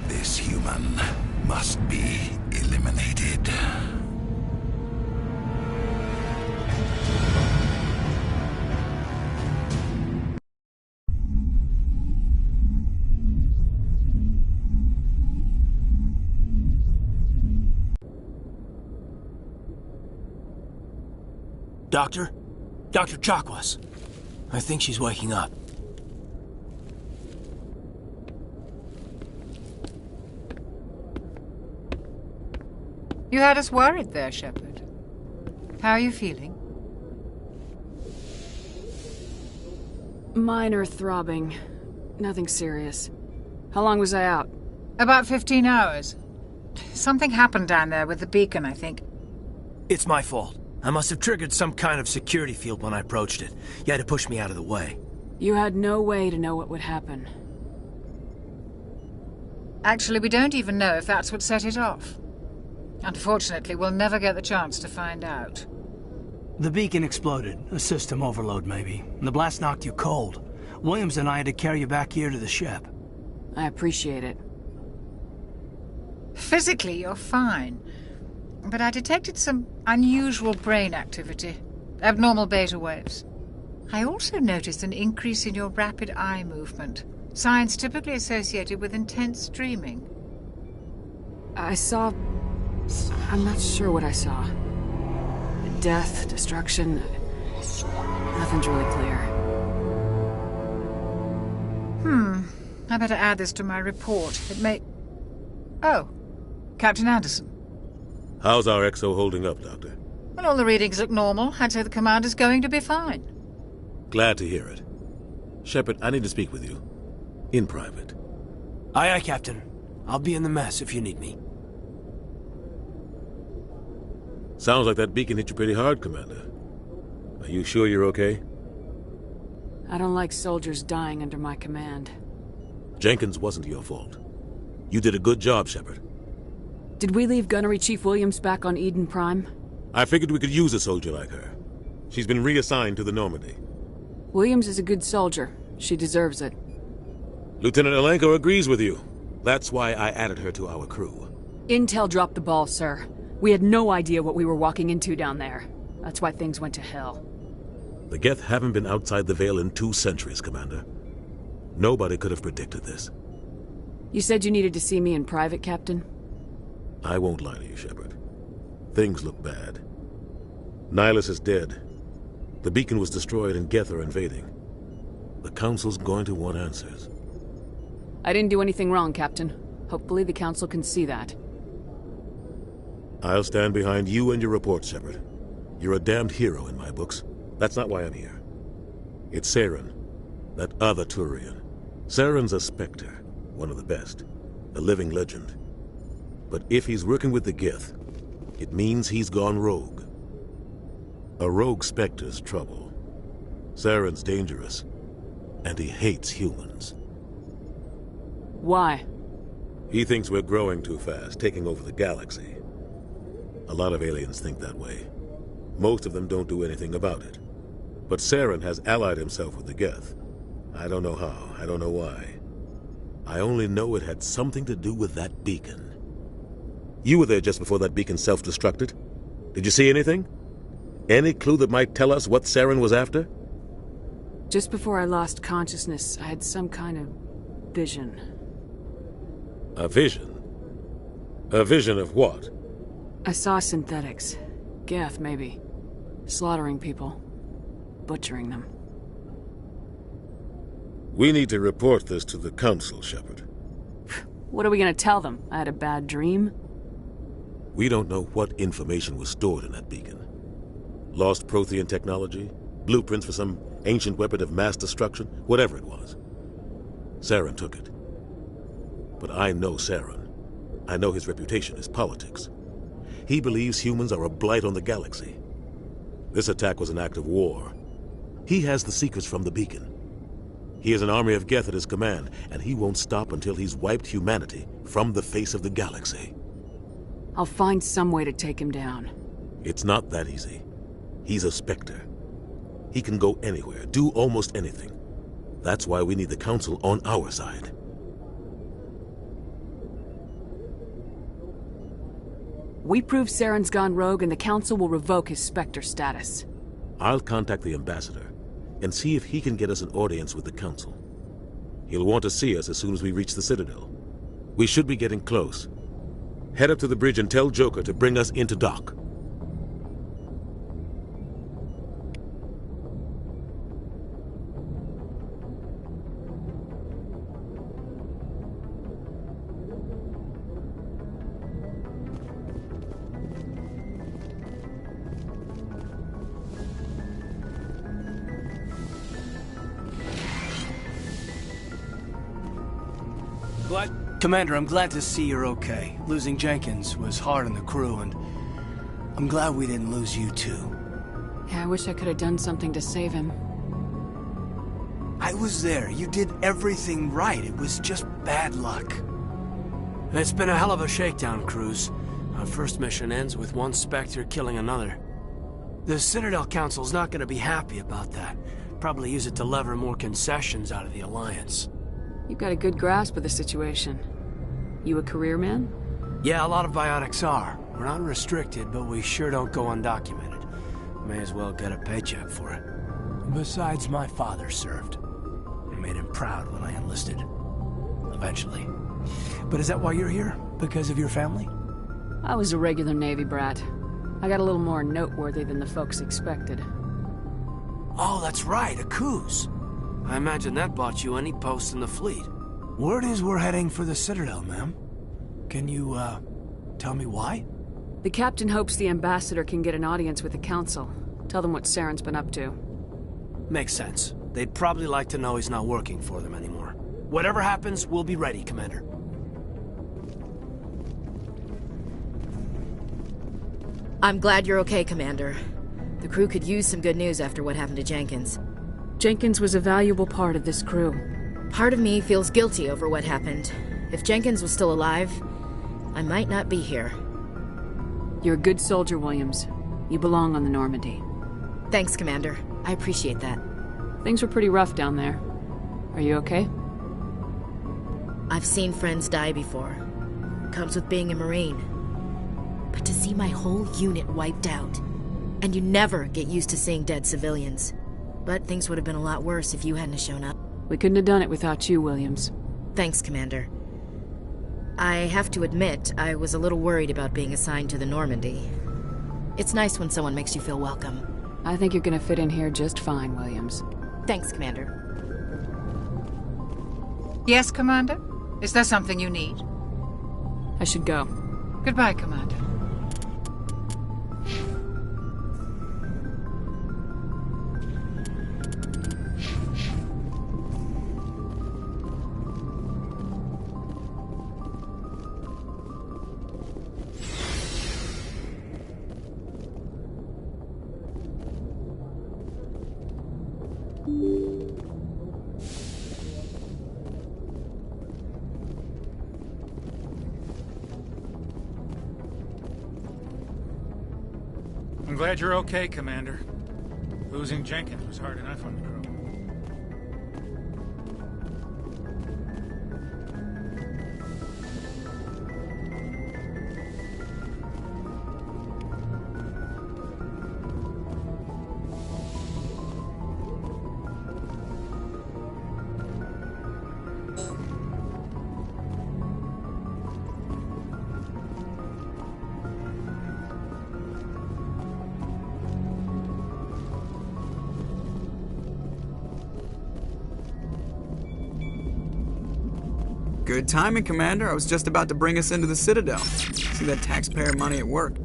Speaker 18: This human must be eliminated.
Speaker 16: Doctor? Dr. Chakwas. I think she's waking up.
Speaker 12: You had us worried there, Shepard. How are you feeling?
Speaker 9: Minor throbbing. Nothing serious. How long was I out?
Speaker 12: About 15 hours. Something happened down there with the beacon, I think.
Speaker 16: It's my fault. I must have triggered some kind of security field when I approached it. You had to push me out of the way.
Speaker 9: You had no way to know what would happen.
Speaker 12: Actually, we don't even know if that's what set it off. Unfortunately, we'll never get the chance to find out.
Speaker 8: The beacon exploded. A system overload, maybe. The blast knocked you cold. Williams and I had to carry you back here to the ship.
Speaker 9: I appreciate it.
Speaker 12: Physically, you're fine. But I detected some unusual brain activity. Abnormal beta waves. I also noticed an increase in your rapid eye movement. Signs typically associated with intense dreaming.
Speaker 9: I saw... I'm not sure what I saw. Death, destruction... Nothing's really clear.
Speaker 12: I better add this to my report. It may... Oh, Captain Anderson.
Speaker 3: How's our XO holding up, Doctor?
Speaker 12: Well, all the readings look normal. I'd say the commander's going to be fine.
Speaker 3: Glad to hear it. Shepard, I need to speak with you. In private.
Speaker 16: Aye, aye, Captain. I'll be in the mess if you need me.
Speaker 3: Sounds like that beacon hit you pretty hard, Commander. Are you sure you're okay?
Speaker 9: I don't like soldiers dying under my command.
Speaker 3: Jenkins wasn't your fault. You did a good job, Shepard.
Speaker 9: Did we leave Gunnery Chief Williams back on Eden Prime?
Speaker 3: I figured we could use a soldier like her. She's been reassigned to the Normandy.
Speaker 9: Williams is a good soldier. She deserves it.
Speaker 3: Lieutenant Alenko agrees with you. That's why I added her to our crew.
Speaker 9: Intel dropped the ball, sir. We had no idea what we were walking into down there. That's why things went to hell.
Speaker 3: The Geth haven't been outside the Veil in 2 centuries, Commander. Nobody could have predicted this.
Speaker 9: You said you needed to see me in private, Captain?
Speaker 3: I won't lie to you, Shepard. Things look bad. Nihilus is dead. The beacon was destroyed and Geth are invading. The Council's going to want answers.
Speaker 9: I didn't do anything wrong, Captain. Hopefully the Council can see that.
Speaker 3: I'll stand behind you and your report, Shepard. You're a damned hero in my books. That's not why I'm here. It's Saren, that other Turian. Saren's a Spectre, one of the best, a living legend. But if he's working with the Geth, it means he's gone rogue. A rogue Spectre's trouble. Saren's dangerous, and he hates humans.
Speaker 9: Why?
Speaker 3: He thinks we're growing too fast, taking over the galaxy. A lot of aliens think that way. Most of them don't do anything about it. But Saren has allied himself with the Geth. I don't know how, I don't know why. I only know it had something to do with that beacon. You were there just before that beacon self-destructed. Did you see anything? Any clue that might tell us what Saren was after?
Speaker 9: Just before I lost consciousness, I had some kind of vision.
Speaker 3: A vision? A vision of what?
Speaker 9: I saw synthetics. Geth, maybe. Slaughtering people. Butchering them.
Speaker 3: We need to report this to the Council, Shepard.
Speaker 9: What are we gonna tell them? I had a bad dream?
Speaker 3: We don't know what information was stored in that beacon. Lost Prothean technology? Blueprints for some ancient weapon of mass destruction? Whatever it was. Saren took it. But I know Saren. I know his reputation is politics. He believes humans are a blight on the galaxy. This attack was an act of war. He has the secrets from the beacon. He has an army of Geth at his command, and he won't stop until he's wiped humanity from the face of the galaxy.
Speaker 9: I'll find some way to take him down.
Speaker 3: It's not that easy. He's a Spectre. He can go anywhere, do almost anything. That's why we need the Council on our side.
Speaker 9: We prove Saren's gone rogue and the Council will revoke his Spectre status.
Speaker 3: I'll contact the Ambassador and see if he can get us an audience with the Council. He'll want to see us as soon as we reach the Citadel. We should be getting close. Head up to the bridge and tell Joker to bring us into dock.
Speaker 8: Commander, I'm glad to see you're okay. Losing Jenkins was hard on the crew, and I'm glad we didn't lose you too.
Speaker 9: Yeah, I wish I could have done something to save him.
Speaker 8: I was there. You did everything right. It was just bad luck. It's been a hell of a shakedown, Cruz. Our first mission ends with one Spectre killing another. The Citadel Council's not gonna be happy about that. Probably use it to lever more concessions out of the Alliance.
Speaker 9: You've got a good grasp of the situation. You a career man?
Speaker 8: Yeah, a lot of biotics are. We're not restricted, but we sure don't go undocumented. May as well get a paycheck for it. Besides, my father served. I made him proud when I enlisted. Eventually. But is that why you're here? Because of your family?
Speaker 9: I was a regular Navy brat. I got a little more noteworthy than the folks expected.
Speaker 8: Oh, that's right, a Kuz. I imagine that bought you any post in the fleet. Word is we're heading for the Citadel, ma'am. Can you, tell me why?
Speaker 9: The captain hopes the Ambassador can get an audience with the Council. Tell them what Saren's been up to.
Speaker 8: Makes sense. They'd probably like to know he's not working for them anymore. Whatever happens, we'll be ready, Commander.
Speaker 14: I'm glad you're okay, Commander. The crew could use some good news after what happened to Jenkins.
Speaker 9: Jenkins was a valuable part of this crew.
Speaker 14: Part of me feels guilty over what happened. If Jenkins was still alive, I might not be here.
Speaker 9: You're a good soldier, Williams. You belong on the Normandy.
Speaker 14: Thanks, Commander. I appreciate that.
Speaker 9: Things were pretty rough down there. Are you okay?
Speaker 14: I've seen friends die before. Comes with being a Marine. But to see my whole unit wiped out, and you never get used to seeing dead civilians. But things would have been a lot worse if you hadn't shown up.
Speaker 9: We couldn't have done it without you, Williams.
Speaker 14: Thanks, Commander. I have to admit, I was a little worried about being assigned to the Normandy. It's nice when someone makes you feel welcome.
Speaker 9: I think you're gonna fit in here just fine, Williams.
Speaker 14: Thanks, Commander.
Speaker 12: Yes, Commander? Is there something you need?
Speaker 9: I should go.
Speaker 12: Goodbye, Commander.
Speaker 10: I'm glad you're okay, Commander. Losing Jenkins was hard enough on the crew.
Speaker 5: Good timing, Commander. I was just about to bring us into the Citadel. See that taxpayer money at work.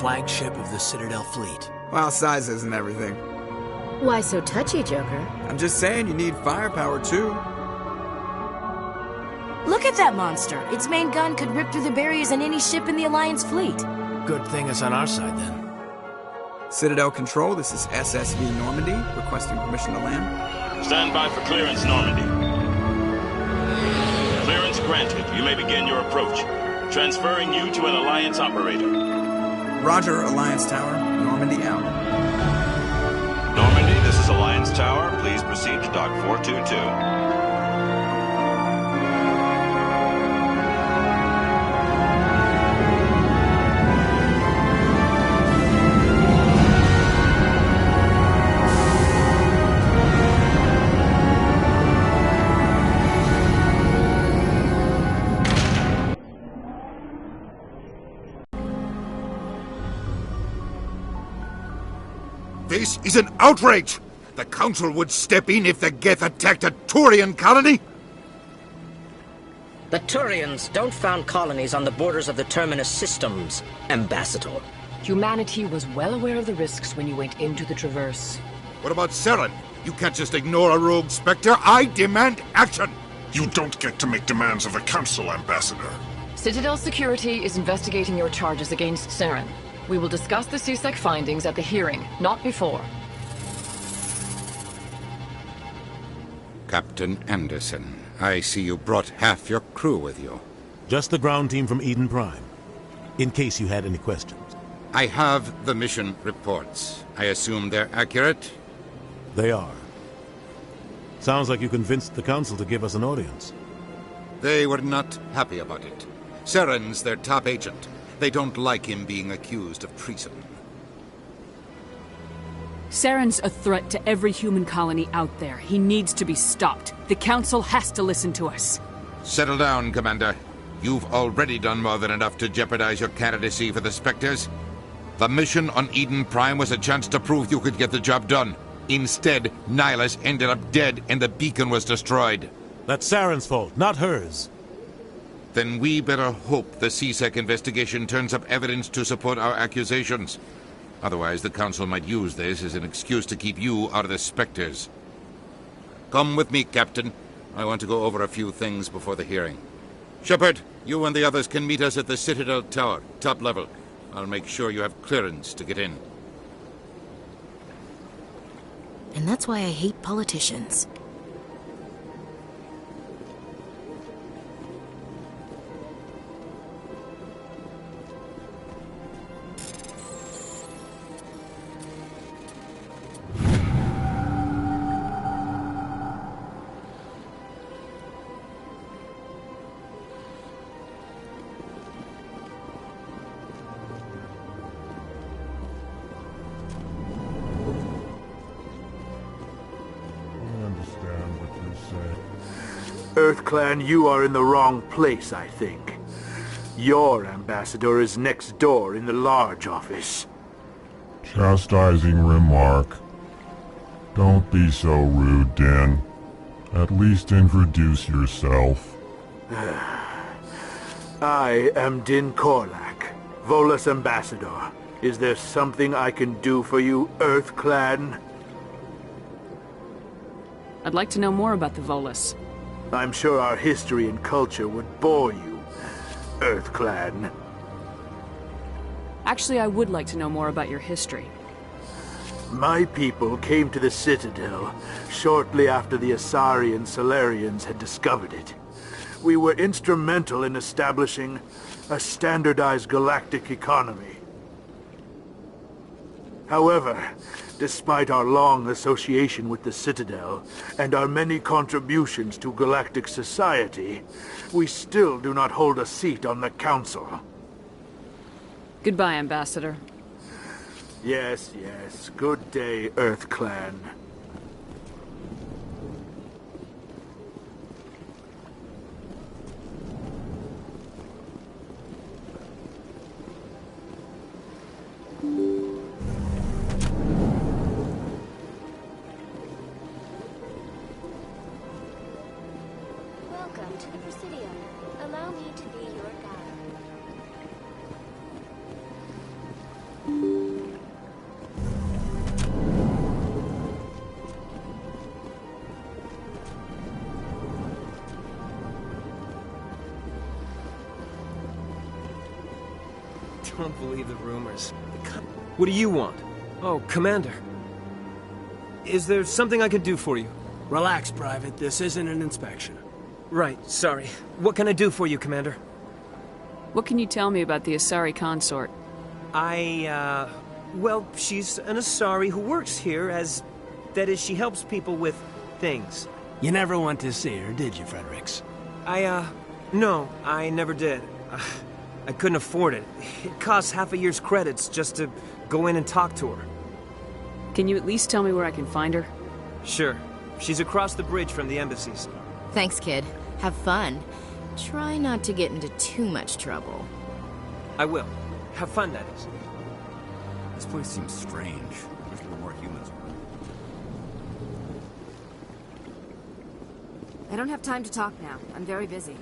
Speaker 8: Flagship of the Citadel fleet.
Speaker 5: Well, size isn't everything.
Speaker 14: Why so touchy, Joker?
Speaker 5: I'm just saying you need firepower, too.
Speaker 14: Look at that monster. Its main gun could rip through the barriers in any ship in the Alliance fleet.
Speaker 8: Good thing it's on our side, then.
Speaker 5: Citadel Control, this is SSV Normandy, requesting permission to land.
Speaker 17: Stand by for clearance, Normandy. Clearance granted. You may begin your approach. Transferring you to an Alliance operator.
Speaker 5: Roger, Alliance Tower. Normandy out.
Speaker 17: Normandy, this is Alliance Tower. Please proceed to Dock 422.
Speaker 2: This is an outrage! The Council would step in if the Geth attacked a Turian colony?
Speaker 21: The Turians don't found colonies on the borders of the Terminus systems, Ambassador.
Speaker 22: Humanity was well aware of the risks when you went into the Traverse.
Speaker 2: What about Saren? You can't just ignore a rogue Spectre. I demand action!
Speaker 6: You don't get to make demands of the Council, Ambassador.
Speaker 22: Citadel Security is investigating your charges against Saren. We will discuss the CSEC findings at the hearing, not before.
Speaker 2: Captain Anderson, I see you brought half your crew with you.
Speaker 3: Just the ground team from Eden Prime, in case you had any questions.
Speaker 2: I have the mission reports. I assume they're accurate?
Speaker 3: They are. Sounds like you convinced the Council to give us an audience.
Speaker 2: They were not happy about it. Saren's their top agent. They don't like him being accused of treason.
Speaker 9: Saren's a threat to every human colony out there. He needs to be stopped. The Council has to listen to us.
Speaker 2: Settle down, Commander. You've already done more than enough to jeopardize your candidacy for the Spectres. The mission on Eden Prime was a chance to prove you could get the job done. Instead, Nihilus ended up dead and the beacon was destroyed.
Speaker 3: That's Saren's fault, not hers.
Speaker 2: Then we better hope the CSEC investigation turns up evidence to support our accusations. Otherwise, the Council might use this as an excuse to keep you out of the Spectres. Come with me, Captain. I want to go over a few things before the hearing. Shepard, you and the others can meet us at the Citadel Tower, top level. I'll make sure you have clearance to get in.
Speaker 14: And that's why I hate politicians.
Speaker 4: EarthClan, you are in the wrong place, I think. Your ambassador is next door in the large office.
Speaker 13: Chastising remark. Don't be so rude, Din. At least introduce yourself.
Speaker 4: I am Din Korlak, Volus ambassador. Is there something I can do for you, EarthClan?
Speaker 9: I'd like to know more about the Volus.
Speaker 4: I'm sure our history and culture would bore you, EarthClan.
Speaker 9: Actually, I would like to know more about your history.
Speaker 4: My people came to the Citadel shortly after the Asari and Salarians had discovered it. We were instrumental in establishing a standardized galactic economy. However, despite our long association with the Citadel and our many contributions to galactic society, we still do not hold a seat on the Council.
Speaker 9: Goodbye, Ambassador.
Speaker 4: Yes, yes. Good day, EarthClan.
Speaker 23: Welcome to the Presidium. Allow me to be your guide.
Speaker 16: Don't believe the rumors. What do you want? Oh, Commander. Is there something I can do for you?
Speaker 8: Relax, Private. This isn't an inspection.
Speaker 16: Right, sorry. What can I do for you, Commander?
Speaker 9: What can you tell me about the Asari consort?
Speaker 16: Well, she's an Asari who works here as... That is, she helps people with things.
Speaker 8: You never went to see her, did you, Fredericks?
Speaker 16: No, I never did. I couldn't afford it. It costs half a year's credits just to go in and talk to her.
Speaker 9: Can you at least tell me where I can find her?
Speaker 16: Sure. She's across the bridge from the embassies.
Speaker 14: Thanks, kid. Have fun. Try not to get into too much trouble.
Speaker 16: I will. Have fun, that is.
Speaker 24: This place seems strange. I wish there were more humans around.
Speaker 25: I don't have time to talk now. I'm very busy.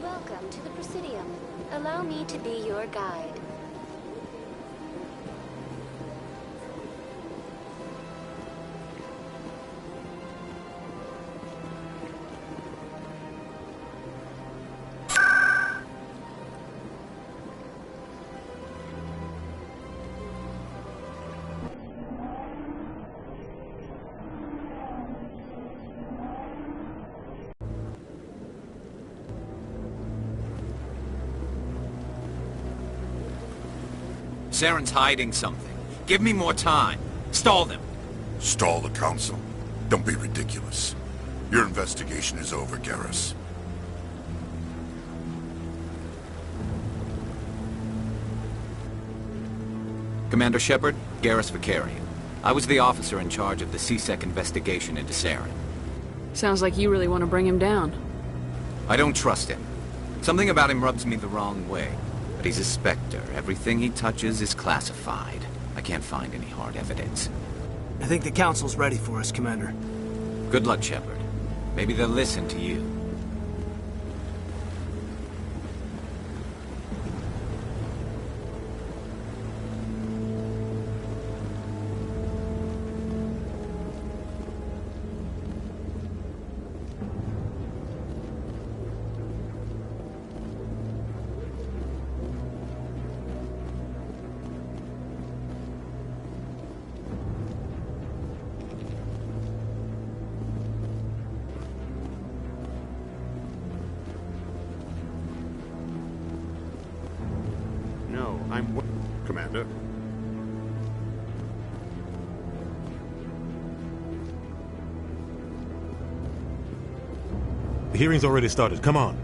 Speaker 23: Welcome to the Presidium. Allow me to be your guide.
Speaker 7: Saren's hiding something. Give me more time. Stall them.
Speaker 18: Stall the Council? Don't be ridiculous. Your investigation is over, Garrus.
Speaker 7: Commander Shepard, Garrus Vakarian. I was the officer in charge of the C-Sec investigation into Saren.
Speaker 9: Sounds like you really want to bring him down.
Speaker 7: I don't trust him. Something about him rubs me the wrong way. But he's a Spectre. Everything he touches is classified. I can't find any hard evidence.
Speaker 8: I think the Council's ready for us, Commander.
Speaker 7: Good luck, Shepard. Maybe they'll listen to you.
Speaker 11: Commander.
Speaker 3: The hearing's already started. Come on.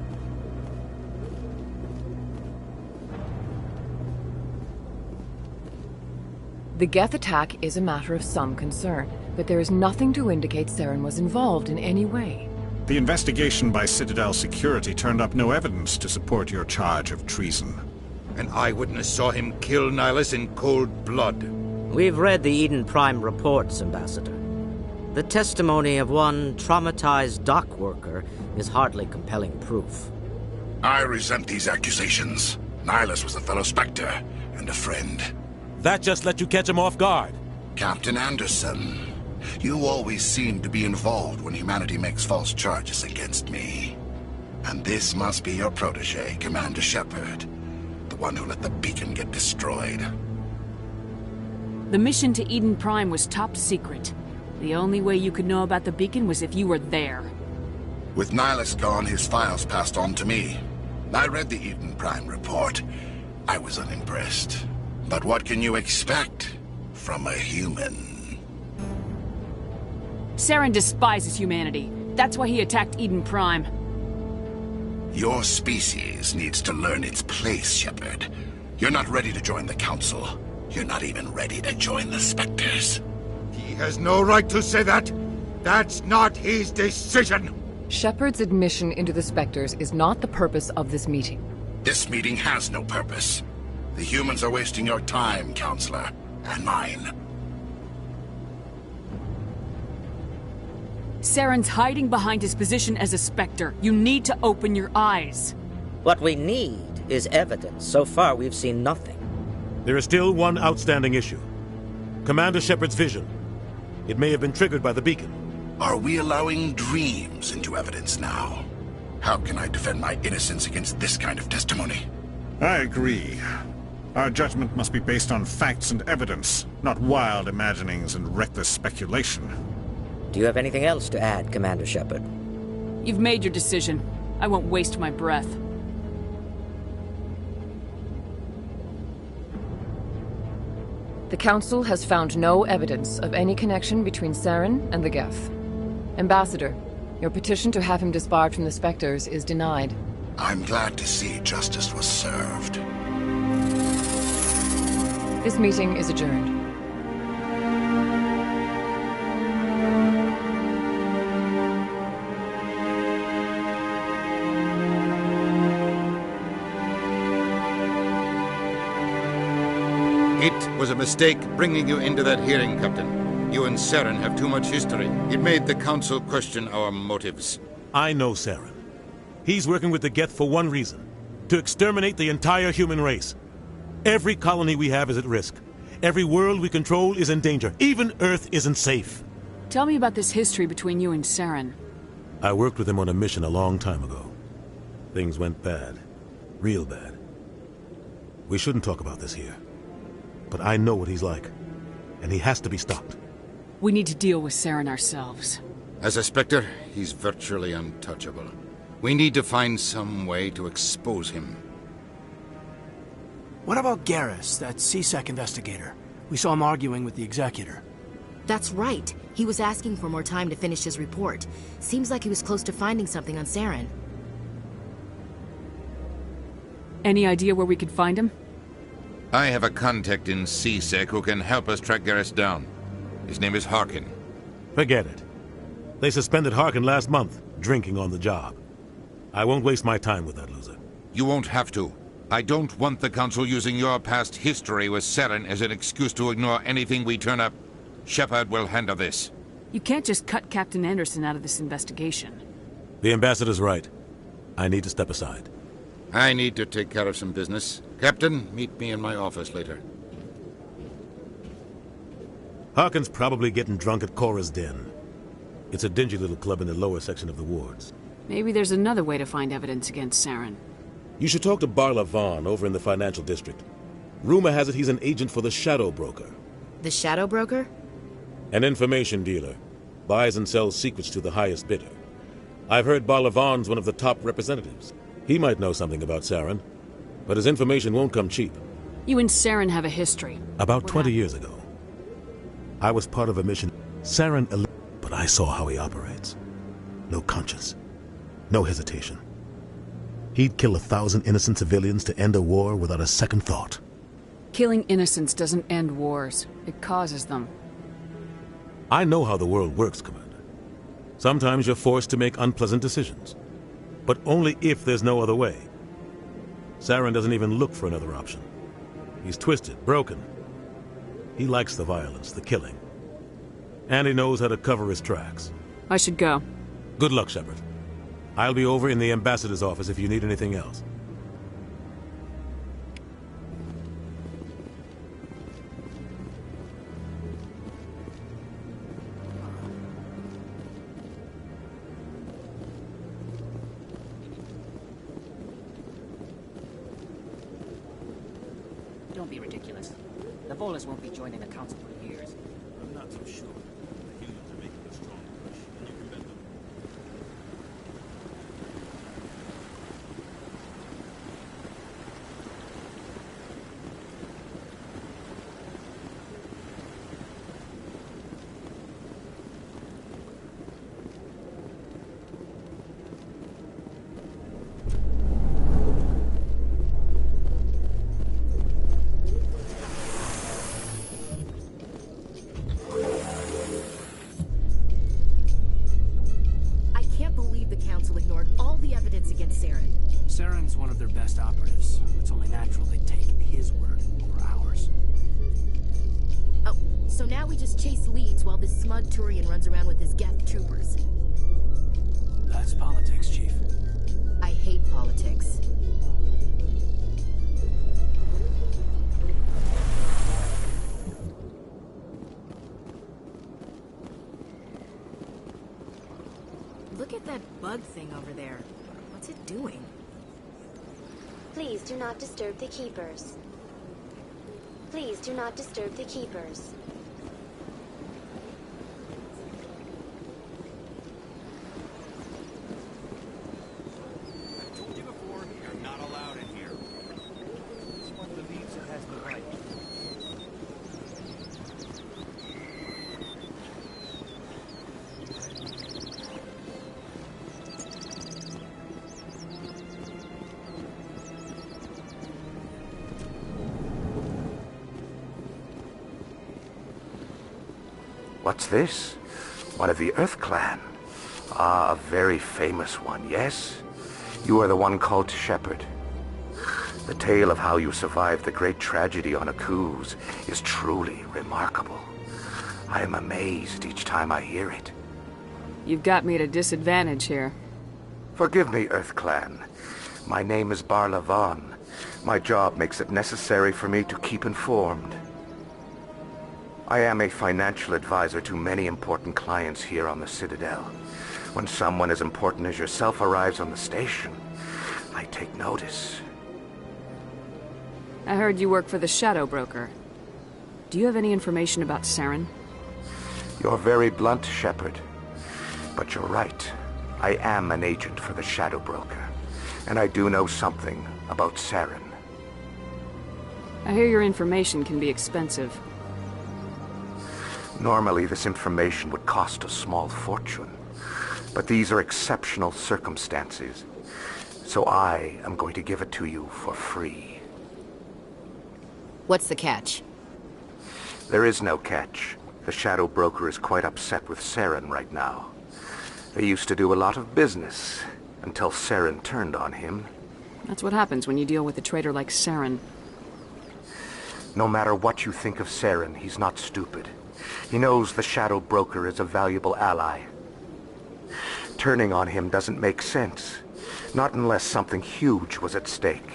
Speaker 22: The Geth attack is a matter of some concern, but there is nothing to indicate Saren was involved in any way.
Speaker 11: The investigation by Citadel Security turned up no evidence to support your charge of treason.
Speaker 2: An eyewitness saw him kill Nihilus in cold blood.
Speaker 21: We've read the Eden Prime reports, Ambassador. The testimony of one traumatized dock worker is hardly compelling proof.
Speaker 18: I resent these accusations. Nihilus was a fellow Spectre and a friend.
Speaker 3: That just let you catch him off guard.
Speaker 18: Captain Anderson, you always seem to be involved when humanity makes false charges against me. And this must be your protege, Commander Shepard. The one who let the beacon get destroyed.
Speaker 9: The mission to Eden Prime was top secret. The only way you could know about the beacon was if you were there.
Speaker 18: With Nihilus gone, his files passed on to me. I read the Eden Prime report. I was unimpressed. But what can you expect from a human?
Speaker 9: Saren despises humanity. That's why he attacked Eden Prime.
Speaker 18: Your species needs to learn its place, Shepard. You're not ready to join the Council. You're not even ready to join the Spectres.
Speaker 2: He has no right to say that. That's not his decision.
Speaker 22: Shepard's admission into the Spectres is not the purpose of this meeting.
Speaker 18: This meeting has no purpose. The humans are wasting your time, Counselor, and mine.
Speaker 9: Saren's hiding behind his position as a Spectre. You need to open your eyes.
Speaker 21: What we need is evidence. So far, we've seen nothing.
Speaker 3: There is still one outstanding issue. Commander Shepard's vision. It may have been triggered by the beacon.
Speaker 18: Are we allowing dreams into evidence now? How can I defend my innocence against this kind of testimony?
Speaker 11: I agree. Our judgment must be based on facts and evidence, not wild imaginings and reckless speculation.
Speaker 21: Do you have anything else to add, Commander Shepard?
Speaker 9: You've made your decision. I won't waste my breath.
Speaker 22: The Council has found no evidence of any connection between Saren and the Geth. Ambassador, your petition to have him disbarred from the Spectres is denied.
Speaker 18: I'm glad to see justice was served.
Speaker 22: This meeting is adjourned.
Speaker 2: It was a mistake bringing you into that hearing, Captain. You and Saren have too much history. It made the Council question our motives.
Speaker 3: I know Saren. He's working with the Geth for one reason. To exterminate the entire human race. Every colony we have is at risk. Every world we control is in danger. Even Earth isn't safe.
Speaker 9: Tell me about this history between you and Saren.
Speaker 3: I worked with him on a mission a long time ago. Things went bad. Real bad. We shouldn't talk about this here. But I know what he's like. And he has to be stopped.
Speaker 9: We need to deal with Saren ourselves.
Speaker 2: As a Spectre, he's virtually untouchable. We need to find some way to expose him.
Speaker 8: What about Garrus, that CSEC investigator? We saw him arguing with the executor.
Speaker 14: That's right. He was asking for more time to finish his report. Seems like he was close to finding something on Saren.
Speaker 9: Any idea where we could find him?
Speaker 2: I have a contact in CSEC who can help us track Garrus down. His name is Harkin.
Speaker 3: Forget it. They suspended Harkin last month, drinking on the job. I won't waste my time with that loser.
Speaker 2: You won't have to. I don't want the Council using your past history with Saren as an excuse to ignore anything we turn up. Shepard will handle this.
Speaker 9: You can't just cut Captain Anderson out of this investigation.
Speaker 3: The ambassador's right. I need to step aside.
Speaker 2: I need to take care of some business. Captain, meet me in my office later.
Speaker 3: Harkin's probably getting drunk at Cora's Den. It's a dingy little club in the lower section of the wards.
Speaker 9: Maybe there's another way to find evidence against Saren.
Speaker 3: You should talk to Barla Vaughn over in the financial district. Rumor has it he's an agent for the Shadow Broker.
Speaker 14: The Shadow Broker?
Speaker 3: An information dealer. Buys and sells secrets to the highest bidder. I've heard Barla Vaughn's one of the top representatives. He might know something about Saren, but his information won't come cheap.
Speaker 9: You and Saren have a history.
Speaker 3: About 20 years ago, I was part of a mission. Saren, but I saw how he operates. No conscience. No hesitation. He'd kill 1,000 innocent civilians to end a war without a second thought.
Speaker 9: Killing innocents doesn't end wars. It causes them.
Speaker 3: I know how the world works, Commander. Sometimes you're forced to make unpleasant decisions. But only if there's no other way. Saren doesn't even look for another option. He's twisted, broken. He likes the violence, the killing. And he knows how to cover his tracks.
Speaker 9: I should go.
Speaker 3: Good luck, Shepard. I'll be over in the ambassador's office if you need anything else.
Speaker 1: Don't be ridiculous. The Volus won't be joining the Council for years.
Speaker 3: I'm not so sure. The humans are making a strong push, and you can bet them.
Speaker 8: Saren's one of their best operatives. It's only natural they take his word over ours.
Speaker 14: Oh, so now we just chase leads while this smug Turian runs around with his Geth troopers.
Speaker 8: That's politics, Chief.
Speaker 14: I hate politics. Look at that bug thing over there. What's it doing?
Speaker 23: Please do not disturb the Keepers. Please do not disturb the Keepers.
Speaker 7: I've told you before, you're not allowed in here. This one believes it has the right.
Speaker 12: What's this? One of the Earth Clan. Ah, a very famous one, yes? You are the one called Shepard. The tale of how you survived the great tragedy on Akuz is truly remarkable. I am amazed each time I hear it.
Speaker 9: You've got me at a disadvantage here.
Speaker 12: Forgive me, Earth Clan. My name is Barla Vaughn. My job makes it necessary for me to keep informed. I am a financial advisor to many important clients here on the Citadel. When someone as important as yourself arrives on the station, I take notice.
Speaker 9: I heard you work for the Shadow Broker. Do you have any information about Saren?
Speaker 12: You're very blunt, Shepard. But you're right. I am an agent for the Shadow Broker. And I do know something about Saren.
Speaker 9: I hear your information can be expensive.
Speaker 12: Normally, this information would cost a small fortune. But these are exceptional circumstances. So I am going to give it to you for free.
Speaker 14: What's the catch?
Speaker 12: There is no catch. The Shadow Broker is quite upset with Saren right now. They used to do a lot of business, until Saren turned on him.
Speaker 9: That's what happens when you deal with a traitor like Saren.
Speaker 12: No matter what you think of Saren, he's not stupid. He knows the Shadow Broker is a valuable ally. Turning on him doesn't make sense. Not unless something huge was at stake.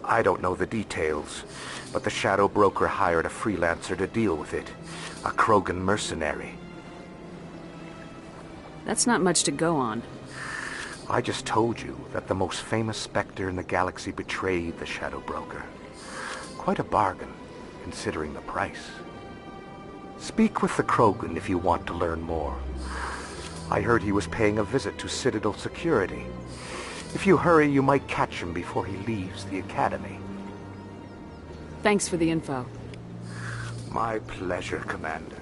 Speaker 12: I don't know the details, but the Shadow Broker hired a freelancer to deal with it. A Krogan mercenary.
Speaker 9: That's not much to go on.
Speaker 12: I just told you that the most famous Spectre in the galaxy betrayed the Shadow Broker. Quite a bargain, considering the price. Speak with the Krogan if you want to learn more. I heard he was paying a visit to Citadel security. If you hurry, you might catch him before he leaves the Academy.
Speaker 9: Thanks for the info.
Speaker 12: My pleasure, Commander.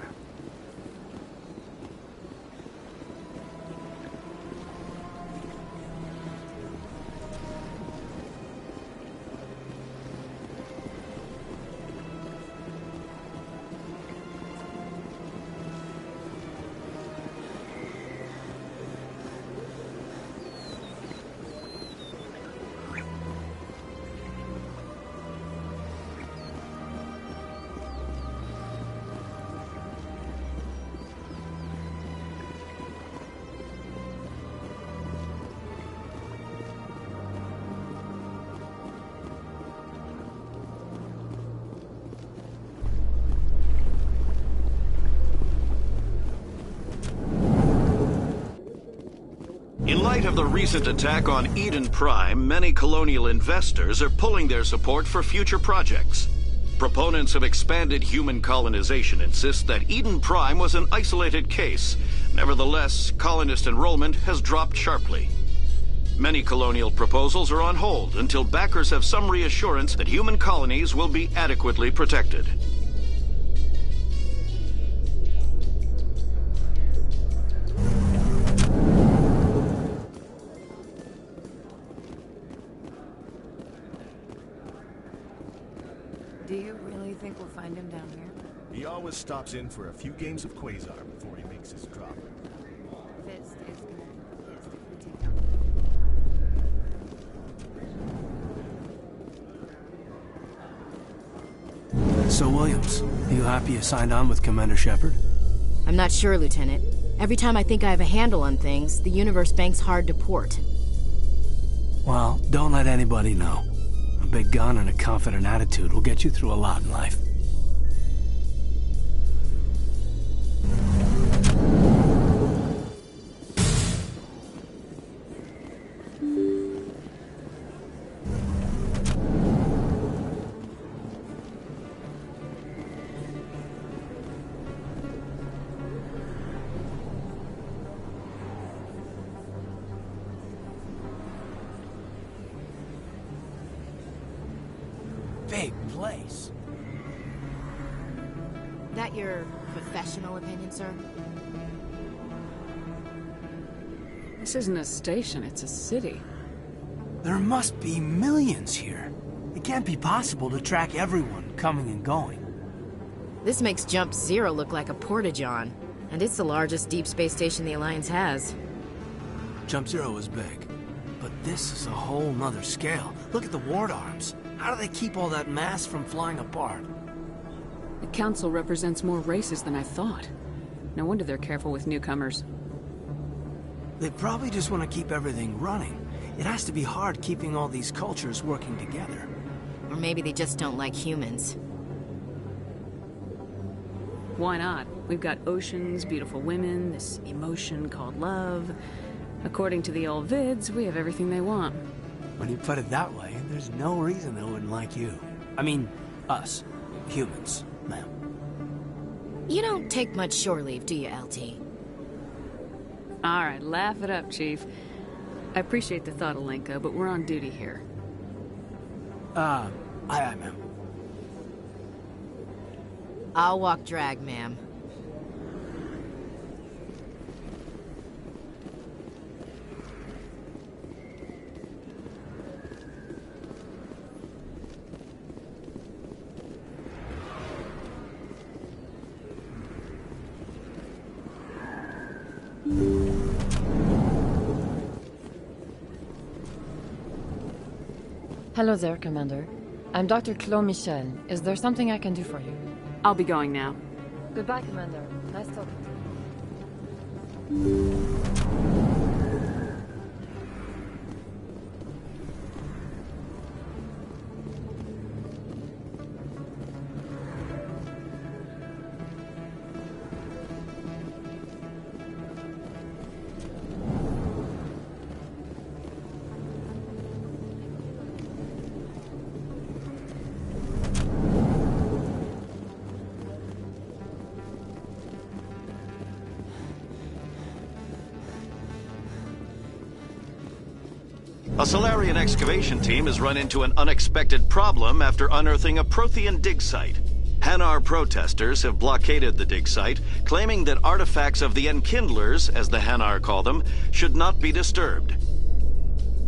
Speaker 5: In light of the recent attack on Eden Prime, many colonial investors are pulling their support for future projects. Proponents of expanded human colonization insist that Eden Prime was an isolated case. Nevertheless, colonist enrollment has dropped sharply. Many colonial proposals are on hold until backers have some reassurance that human colonies will be adequately protected.
Speaker 25: Do you really think we'll find him down here?
Speaker 10: He always stops in for a few games of Quasar before he makes his drop.
Speaker 25: Fist is gonna take out.
Speaker 8: So, Williams, you happy you signed on with Commander Shepard?
Speaker 14: I'm not sure, Lieutenant. Every time I think I have a handle on things, the Universe Bank's hard to port.
Speaker 8: Well, don't let anybody know. A big gun and a confident attitude will get you through a lot in life. Big place.
Speaker 14: That your professional opinion, sir?
Speaker 9: This isn't a station, it's a city.
Speaker 8: There must be millions here. It can't be possible to track everyone coming and going.
Speaker 14: This makes Jump Zero look like a porta-john, and it's the largest deep space station the Alliance has.
Speaker 8: Jump Zero is big, but this is a whole nother scale. Look at the ward arms. How do they keep all that mass from flying apart?
Speaker 9: The Council represents more races than I thought. No wonder they're careful with newcomers.
Speaker 8: They probably just want to keep everything running. It has to be hard keeping all these cultures working together.
Speaker 14: Or maybe they just don't like humans.
Speaker 9: Why not? We've got oceans, beautiful women, this emotion called love. According to the old vids, we have everything they want.
Speaker 8: When you put it that way, there's no reason they wouldn't like you. I mean, us. Humans, ma'am.
Speaker 14: You don't take much shore leave, do you, LT?
Speaker 9: Alright, laugh it up, Chief. I appreciate the thought, Alenka, but we're on duty here.
Speaker 8: Aye, ma'am.
Speaker 14: I'll walk drag, ma'am.
Speaker 22: Hello there, Commander. I'm Dr. Claude Michel. Is there something I can do for you?
Speaker 9: I'll be going now.
Speaker 22: Goodbye, Commander. Nice talking to you.
Speaker 5: A Solarian excavation team has run into an unexpected problem after unearthing a Prothean dig site. Hanar protesters have blockaded the dig site, claiming that artifacts of the Enkindlers, as the Hanar call them, should not be disturbed.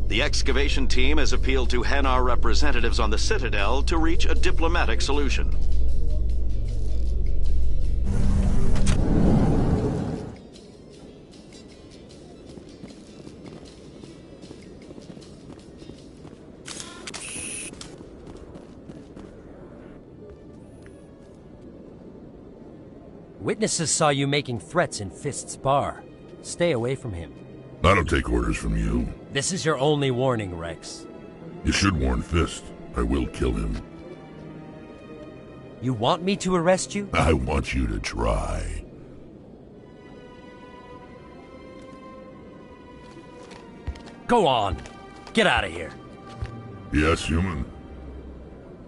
Speaker 5: The excavation team has appealed to Hanar representatives on the Citadel to reach a diplomatic solution.
Speaker 6: Witnesses saw you making threats in Fist's bar. Stay away from him.
Speaker 13: I don't take orders from you.
Speaker 6: This is your only warning, Rex.
Speaker 13: You should warn Fist. I will kill him.
Speaker 6: You want me to arrest you?
Speaker 13: I want you to try.
Speaker 6: Go on. Get out of here.
Speaker 13: Yes, human.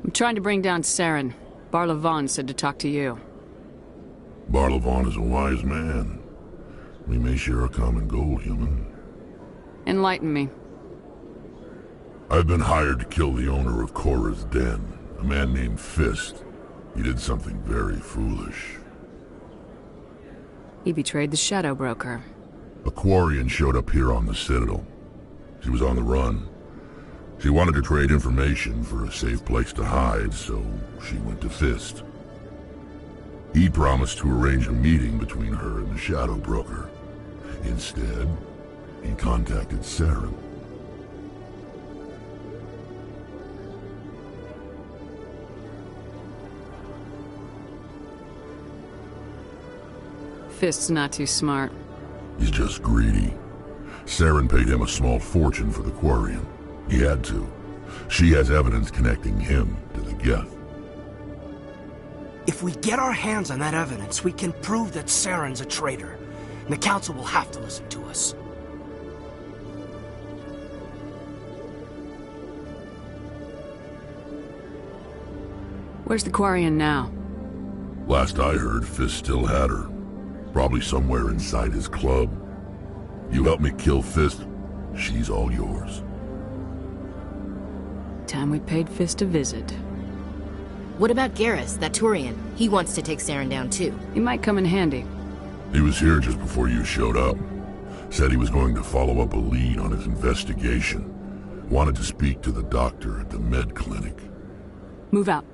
Speaker 9: I'm trying to bring down Saren. Barlavon said to talk to you.
Speaker 13: Barlavon is a wise man. We may share a common goal, human.
Speaker 9: Enlighten me.
Speaker 13: I've been hired to kill the owner of Korra's Den, a man named Fist. He did something very foolish.
Speaker 9: He betrayed the Shadow Broker.
Speaker 13: A Quarian showed up here on the Citadel. She was on the run. She wanted to trade information for a safe place to hide, so she went to Fist. He promised to arrange a meeting between her and the Shadow Broker. Instead, he contacted Saren.
Speaker 9: Fist's not too smart.
Speaker 13: He's just greedy. Saren paid him a small fortune for the Quarian. He had to. She has evidence connecting him to the Geth.
Speaker 16: If we get our hands on that evidence, we can prove that Saren's a traitor. And the Council will have to listen to us.
Speaker 9: Where's the Quarian now?
Speaker 13: Last I heard, Fist still had her. Probably somewhere inside his club. You help me kill Fist, she's all yours.
Speaker 9: Time we paid Fist a visit.
Speaker 14: What about Garrus, that Turian? He wants to take Saren down too.
Speaker 9: He might come in handy.
Speaker 13: He was here just before you showed up. Said he was going to follow up a lead on his investigation. Wanted to speak to the doctor at the med clinic.
Speaker 9: Move out.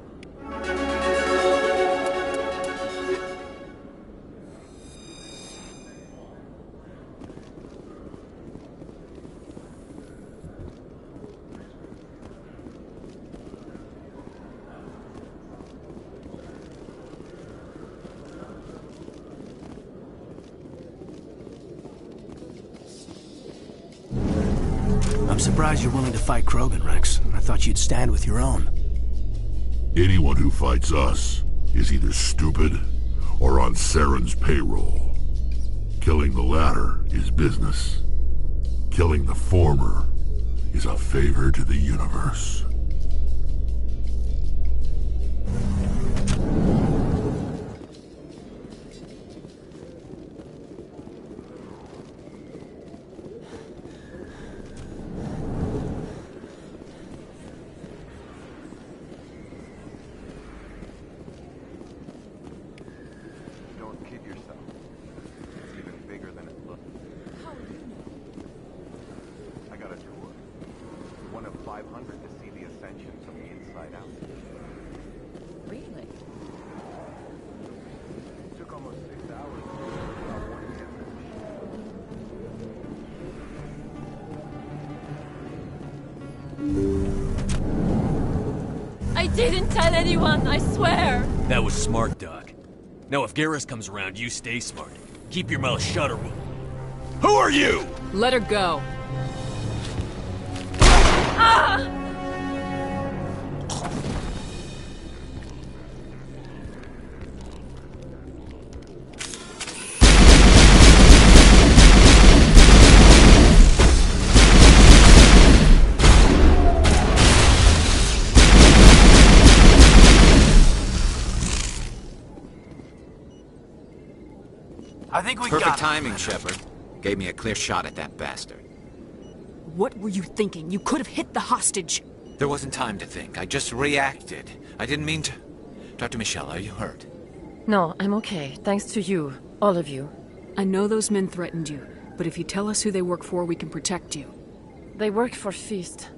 Speaker 8: I'm surprised you're willing to fight Krogan, Rex. I thought you'd stand with your own.
Speaker 13: Anyone who fights us is either stupid or on Saren's payroll. Killing the latter is business. Killing the former is a favor to the universe.
Speaker 22: didn't tell anyone, I swear!
Speaker 4: That was smart, Doc. Now if Garrus comes around, you stay smart. Keep your mouth shut or we'll... Who are you?
Speaker 9: Let her go.
Speaker 22: Ah!
Speaker 8: I think we
Speaker 7: Perfect
Speaker 8: got
Speaker 7: timing, Shepard. Gave me a clear shot at that bastard.
Speaker 9: What were you thinking? You could have hit the hostage.
Speaker 7: There wasn't time to think. I just reacted. I didn't mean to... Dr. Michelle, are you hurt?
Speaker 22: No, I'm okay. Thanks to you. All of you.
Speaker 9: I know those men threatened you, but if you tell us who they work for, we can protect you.
Speaker 22: They worked for Feast.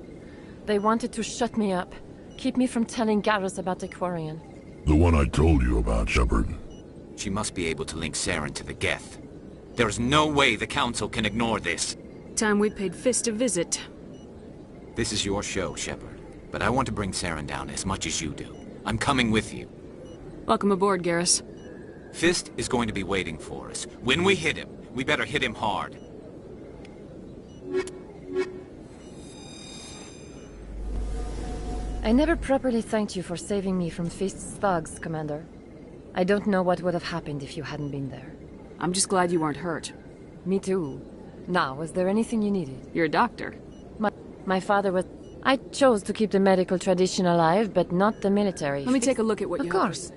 Speaker 22: They wanted to shut me up. Keep me from telling Garrus about the Quarian.
Speaker 13: The one I told you about, Shepard.
Speaker 7: She must be able to link Saren to the Geth. There is no way the Council can ignore this.
Speaker 9: Time we paid Fist a visit.
Speaker 7: This is your show, Shepard. But I want to bring Saren down as much as you do. I'm coming with you.
Speaker 9: Welcome aboard, Garrus.
Speaker 7: Fist is going to be waiting for us. When we hit him, we better hit him hard.
Speaker 22: I never properly thanked you for saving me from Feast's thugs, Commander. I don't know what would have happened if you hadn't been there.
Speaker 9: I'm just glad you weren't hurt.
Speaker 22: Me too. Now, was there anything you needed?
Speaker 9: You're a doctor.
Speaker 22: My father was... I chose to keep the medical tradition alive, but not the military.
Speaker 9: Let me take a look at what you have.
Speaker 22: Of course.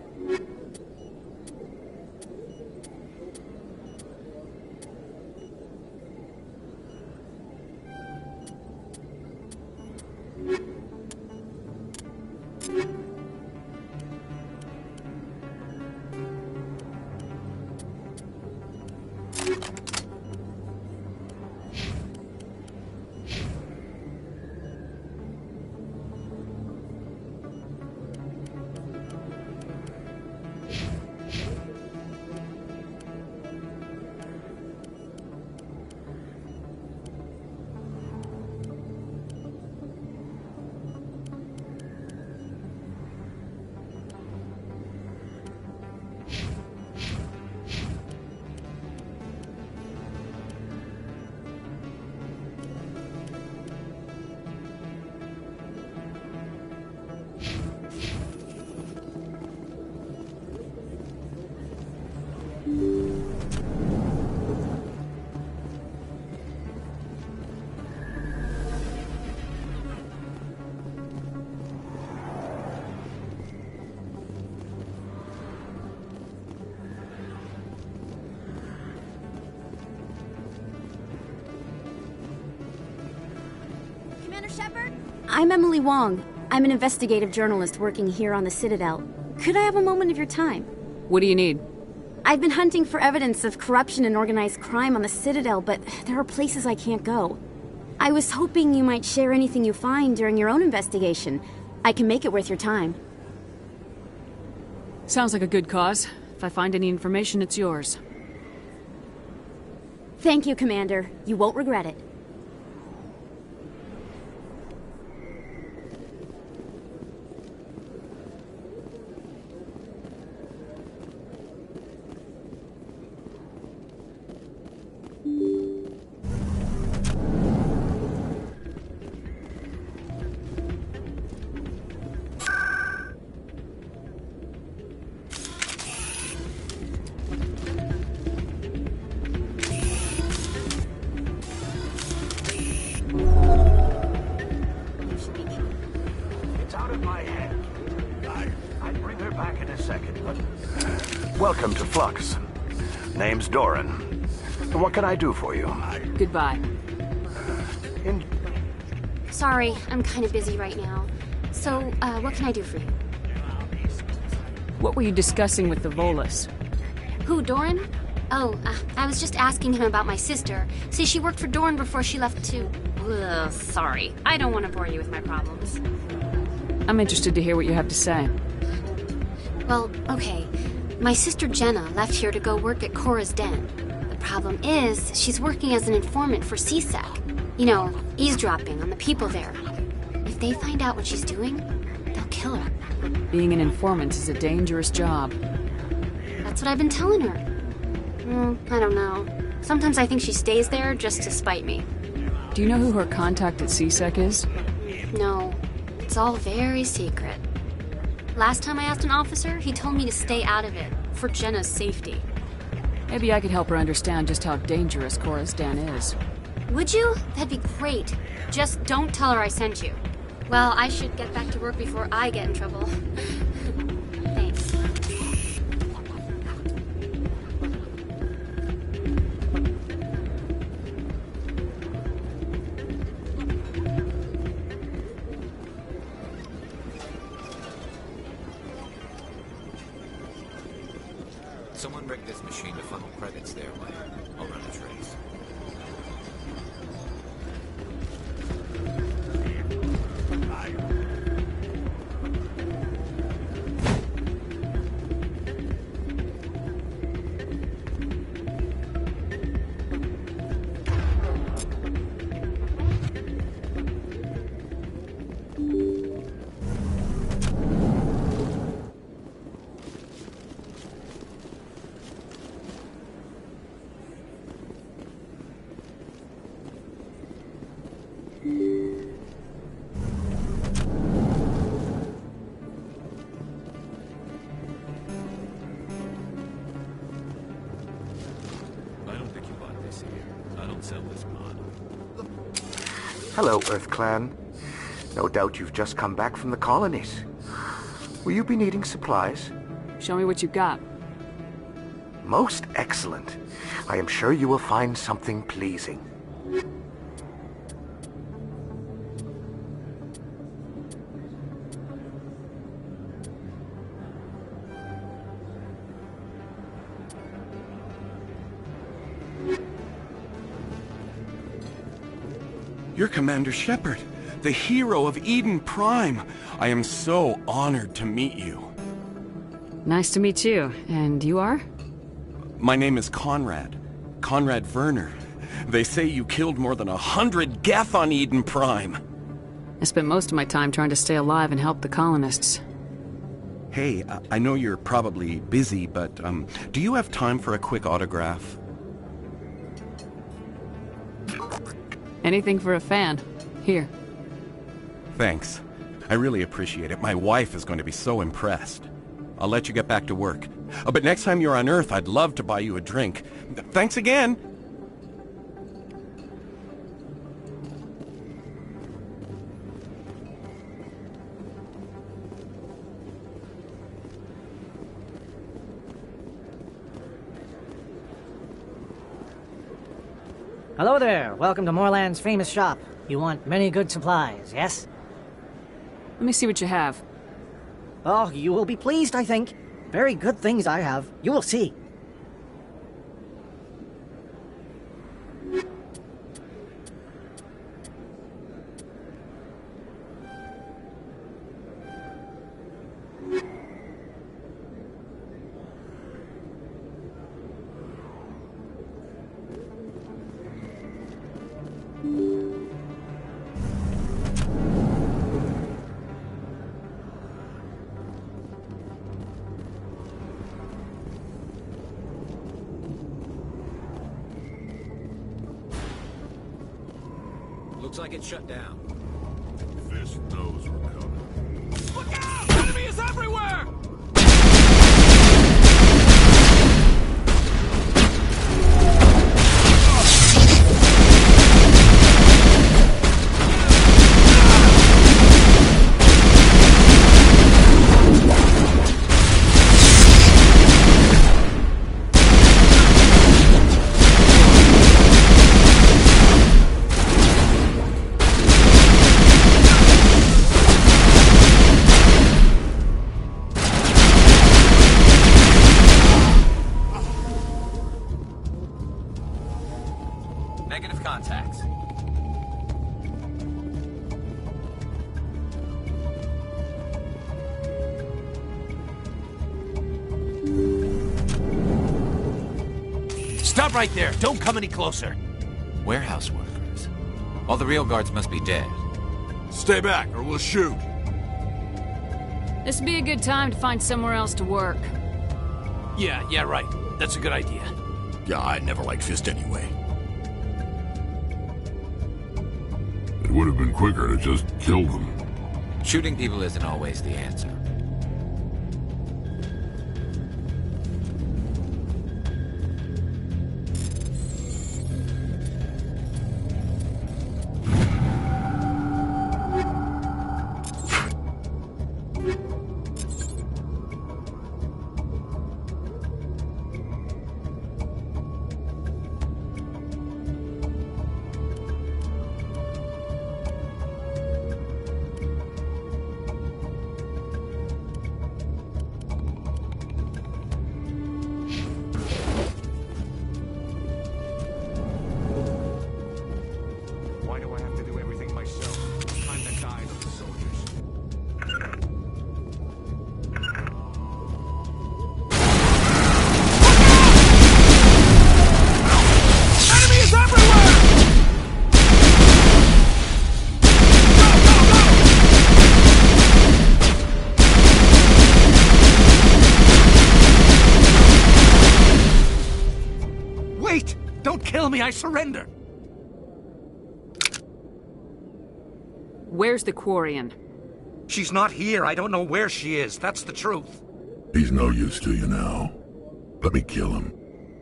Speaker 15: I'm Emily Wong. I'm an investigative journalist working here on the Citadel. Could I have a moment of your time?
Speaker 9: What do you need?
Speaker 15: I've been hunting for evidence of corruption and organized crime on the Citadel, but there are places I can't go. I was hoping you might share anything you find during your own investigation. I can make it worth your time.
Speaker 9: Sounds like a good cause. If I find any information, it's yours.
Speaker 15: Thank you, Commander. You won't regret it.
Speaker 17: Welcome to Flux. Name's Doran. What can I do for you?
Speaker 9: Goodbye.
Speaker 23: Sorry, I'm kind of busy right now. So, what can I do for you?
Speaker 9: What were you discussing with the Volus?
Speaker 23: Who, Doran? Oh, I was just asking him about my sister. See, she worked for Doran before she left to... Ugh, sorry. I don't want to bore you with my problems.
Speaker 9: I'm interested to hear what you have to say.
Speaker 23: Well, okay. My sister Jenna left here to go work at Cora's Den. The problem is, she's working as an informant for CSEC. You know, eavesdropping on the people there. If they find out what she's doing, they'll kill her.
Speaker 9: Being an informant is a dangerous job.
Speaker 23: That's what I've been telling her. I don't know. Sometimes I think she stays there just to spite me.
Speaker 9: Do you know who her contact at CSEC is?
Speaker 23: No, it's all very secret. Last time I asked an officer, he told me to stay out of it, for Jenna's safety.
Speaker 9: Maybe I could help her understand just how dangerous Cora's Den is.
Speaker 23: Would you? That'd be great. Just don't tell her I sent you. Well, I should get back to work before I get in trouble. Thanks.
Speaker 7: Someone rigged this machine to funnel credits their way. I'll run a trace.
Speaker 12: Hello, Earth Clan. No doubt you've just come back from the colonies. Will you be needing supplies?
Speaker 9: Show me what you've got.
Speaker 12: Most excellent. I am sure you will find something pleasing.
Speaker 11: You're Commander Shepard, the hero of Eden Prime. I am so honored to meet you.
Speaker 9: Nice to meet you. And you are?
Speaker 11: My name is Conrad. Conrad Werner. They say you killed more than 100 Geth on Eden Prime.
Speaker 9: I spent most of my time trying to stay alive and help the colonists.
Speaker 11: Hey, I know you're probably busy, but do you have time for a quick autograph?
Speaker 9: Anything for a fan. Here.
Speaker 11: Thanks. I really appreciate it. My wife is going to be so impressed. I'll let you get back to work. But next time you're on Earth, I'd love to buy you a drink. Thanks again!
Speaker 1: Hello there. Welcome to Moorland's famous shop. You want many good supplies, yes?
Speaker 9: Let me see what you have.
Speaker 1: Oh, you will be pleased, I think. Very good things I have. You will see.
Speaker 7: Looks like it's shut down.
Speaker 13: Fist knows we're coming.
Speaker 4: Look out! Enemy is everywhere! Negative contacts. Stop right there. Don't come any closer.
Speaker 7: Warehouse workers. All the real guards must be dead.
Speaker 10: Stay back, or we'll shoot.
Speaker 9: This'd be a good time to find somewhere else to work.
Speaker 8: Yeah, right. That's a good idea.
Speaker 17: Yeah, I never liked Fist anyway.
Speaker 13: It would have been quicker to just kill them.
Speaker 7: Shooting people isn't always the answer.
Speaker 17: Why do I have to do everything myself? It's time to die, little soldiers.
Speaker 18: Enemies everywhere!
Speaker 17: Wait! Don't kill me, I surrender!
Speaker 9: Where's the Quarian?
Speaker 17: She's not here. I don't know where she is. That's the truth.
Speaker 13: He's no use to you now. Let me kill him.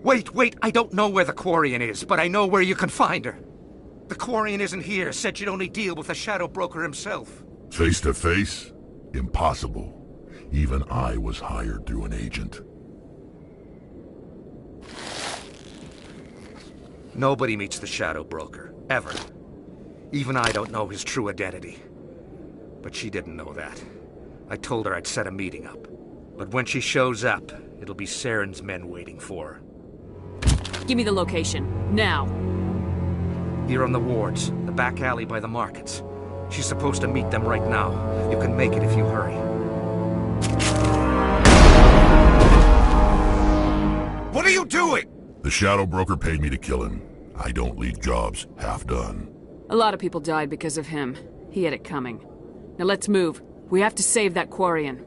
Speaker 17: Wait. I don't know where the Quarian is, but I know where you can find her. The Quarian isn't here. Said she'd only deal with the Shadow Broker himself.
Speaker 13: Face to face? Impossible. Even I was hired through an agent.
Speaker 17: Nobody meets the Shadow Broker. Ever. Even I don't know his true identity. But she didn't know that. I told her I'd set a meeting up. But when she shows up, it'll be Saren's men waiting for her.
Speaker 9: Give me the location, now.
Speaker 17: Here on the wards, the back alley by the markets. She's supposed to meet them right now. You can make it if you hurry.
Speaker 13: What are you doing? The Shadow Broker paid me to kill him. I don't leave jobs half done.
Speaker 9: A lot of people died because of him. He had it coming. Now let's move. We have to save that Quarian.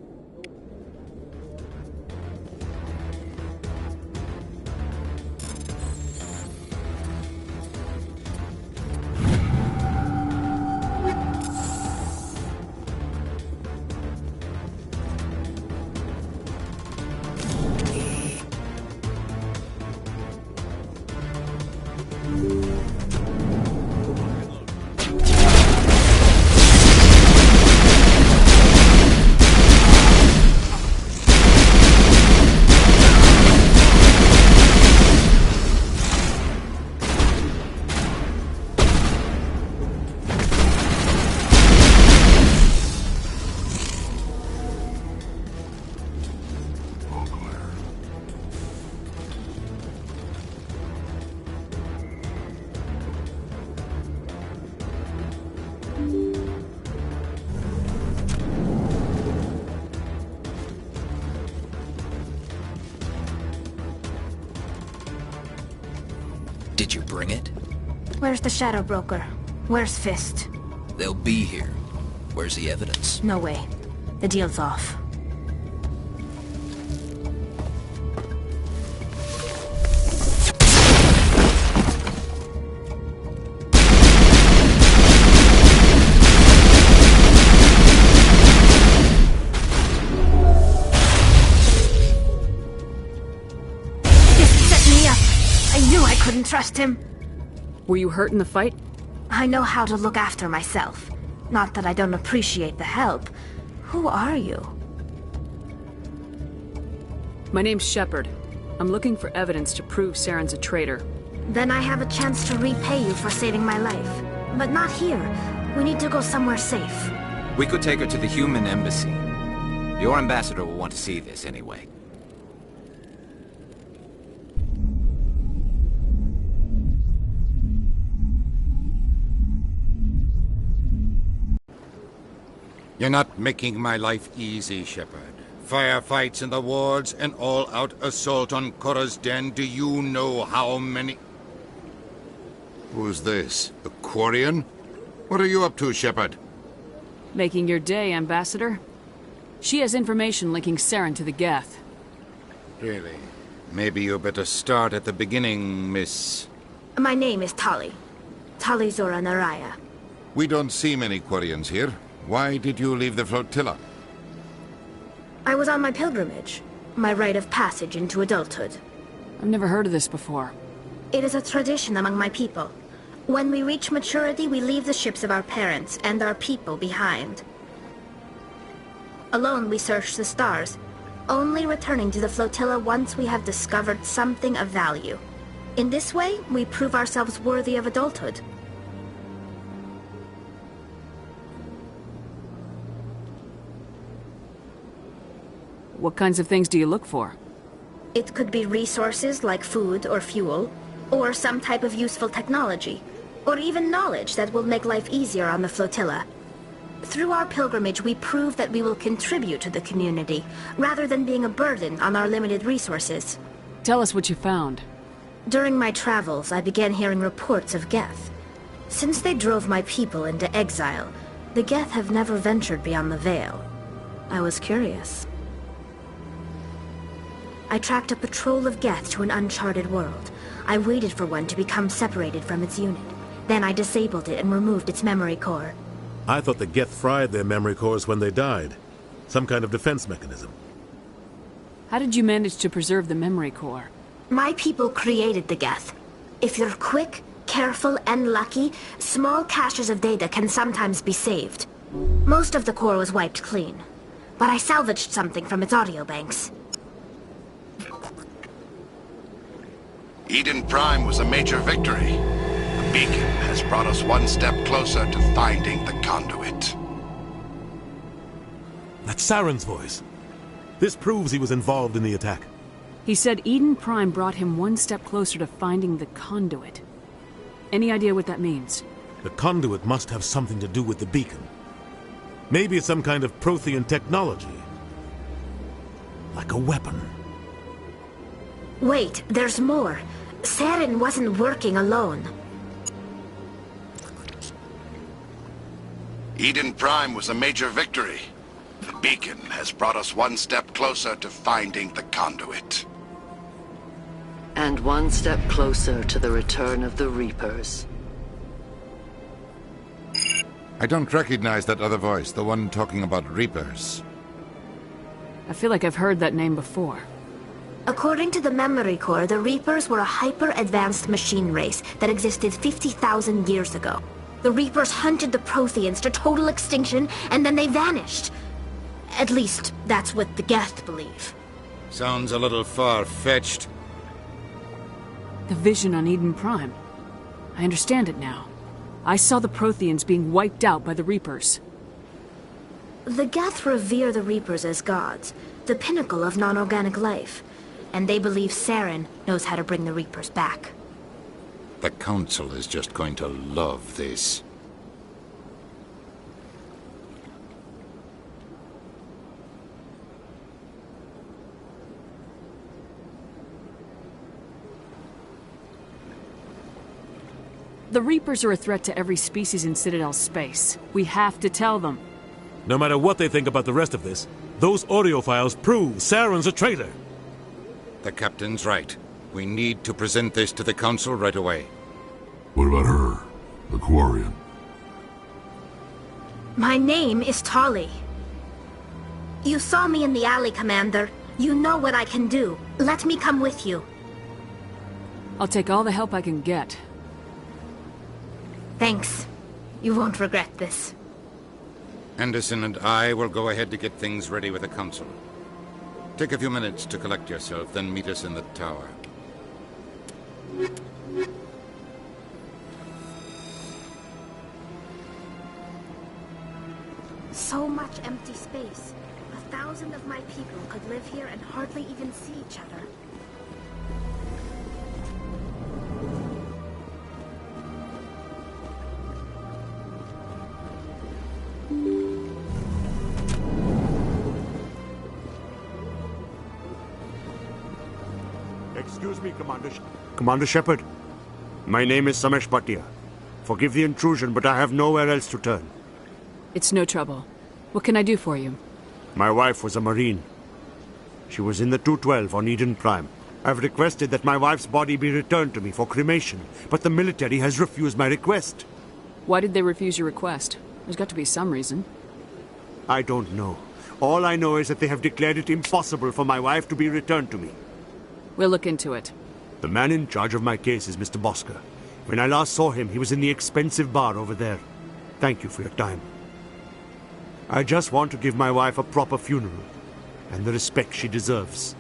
Speaker 19: Did you bring it?
Speaker 15: Where's the Shadow Broker? Where's Fist?
Speaker 19: They'll be here. Where's the evidence?
Speaker 15: No way. The deal's off. Couldn't trust him.
Speaker 9: Were you hurt in the fight?
Speaker 15: I know how to look after myself. Not that I don't appreciate the help. Who are you?
Speaker 9: My name's Shepard. I'm looking for evidence to prove Saren's a traitor.
Speaker 15: Then I have a chance to repay you for saving my life. But not here. We need to go somewhere safe.
Speaker 7: We could take her to the human embassy. Your ambassador will want to see this anyway.
Speaker 2: You're not making my life easy, Shepard. Firefights in the wards, an all-out assault on Korra's Den. Do you know how many... Who's this? The Quarian? What are you up to, Shepard?
Speaker 9: Making your day, Ambassador. She has information linking Saren to the Geth.
Speaker 2: Really? Maybe you better start at the beginning, Miss...
Speaker 3: My name is Tali. Tali Zora Naraya.
Speaker 2: We don't see many Quarians here. Why did you leave the flotilla?
Speaker 3: I was on my pilgrimage. My rite of passage into adulthood.
Speaker 9: I've never heard of this before.
Speaker 3: It is a tradition among my people. When we reach maturity, we leave the ships of our parents and our people behind. Alone, we search the stars, only returning to the flotilla once we have discovered something of value. In this way, we prove ourselves worthy of adulthood.
Speaker 9: What kinds of things do you look for?
Speaker 3: It could be resources like food or fuel, or some type of useful technology, or even knowledge that will make life easier on the flotilla. Through our pilgrimage, we prove that we will contribute to the community, rather than being a burden on our limited resources.
Speaker 9: Tell us what you found.
Speaker 3: During my travels, I began hearing reports of Geth. Since they drove my people into exile, the Geth have never ventured beyond the Veil. I was curious. I tracked a patrol of Geth to an uncharted world. I waited for one to become separated from its unit. Then I disabled it and removed its memory core.
Speaker 10: I thought the Geth fried their memory cores when they died. Some kind of defense mechanism.
Speaker 9: How did you manage to preserve the memory core?
Speaker 3: My people created the Geth. If you're quick, careful, and lucky, small caches of data can sometimes be saved. Most of the core was wiped clean, but I salvaged something from its audio banks.
Speaker 18: Eden Prime was a major victory. The beacon has brought us one step closer to finding the conduit.
Speaker 10: That's Saren's voice. This proves he was involved in the attack.
Speaker 9: He said Eden Prime brought him one step closer to finding the conduit. Any idea what that means?
Speaker 10: The conduit must have something to do with the beacon. Maybe it's some kind of Prothean technology. Like a weapon.
Speaker 3: Wait, there's more. Saren wasn't working alone.
Speaker 18: Eden Prime was a major victory. The beacon has brought us one step closer to finding the conduit.
Speaker 20: And one step closer to the return of the Reapers.
Speaker 2: I don't recognize that other voice, the one talking about Reapers.
Speaker 9: I feel like I've heard that name before.
Speaker 3: According to the memory core, the Reapers were a hyper-advanced machine race that existed 50,000 years ago. The Reapers hunted the Protheans to total extinction, and then they vanished. At least, that's what the Geth believe.
Speaker 2: Sounds a little far-fetched.
Speaker 9: The vision on Eden Prime. I understand it now. I saw the Protheans being wiped out by the Reapers.
Speaker 3: The Geth revere the Reapers as gods, the pinnacle of non-organic life. And they believe Saren knows how to bring the Reapers back.
Speaker 2: The Council is just going to love this.
Speaker 9: The Reapers are a threat to every species in Citadel space. We have to tell them.
Speaker 10: No matter what they think about the rest of this, those audio files prove Saren's a traitor.
Speaker 2: The captain's right. We need to present this to the Council right away.
Speaker 13: What about her? The Quarian?
Speaker 3: My name is Tali. You saw me in the alley, Commander. You know what I can do. Let me come with you.
Speaker 9: I'll take all the help I can get.
Speaker 3: Thanks. You won't regret this.
Speaker 2: Anderson and I will go ahead to get things ready with the Council. Take a few minutes to collect yourself, then meet us in the tower.
Speaker 3: So much empty space. 1,000 of my people could live here and hardly even see each other.
Speaker 21: Excuse me, Commander Shepard. My name is Samesh Bhatia. Forgive the intrusion, but I have nowhere else to turn.
Speaker 9: It's no trouble. What can I do for you?
Speaker 21: My wife was a Marine. She was in the 212 on Eden Prime. I've requested that my wife's body be returned to me for cremation, but the military has refused my request.
Speaker 9: Why did they refuse your request? There's got to be some reason.
Speaker 21: I don't know. All I know is that they have declared it impossible for my wife to be returned to me.
Speaker 9: We'll look into it.
Speaker 21: The man in charge of my case is Mr. Bosker. When I last saw him, he was in the expensive bar over there. Thank you for your time. I just want to give my wife a proper funeral, and the respect she deserves.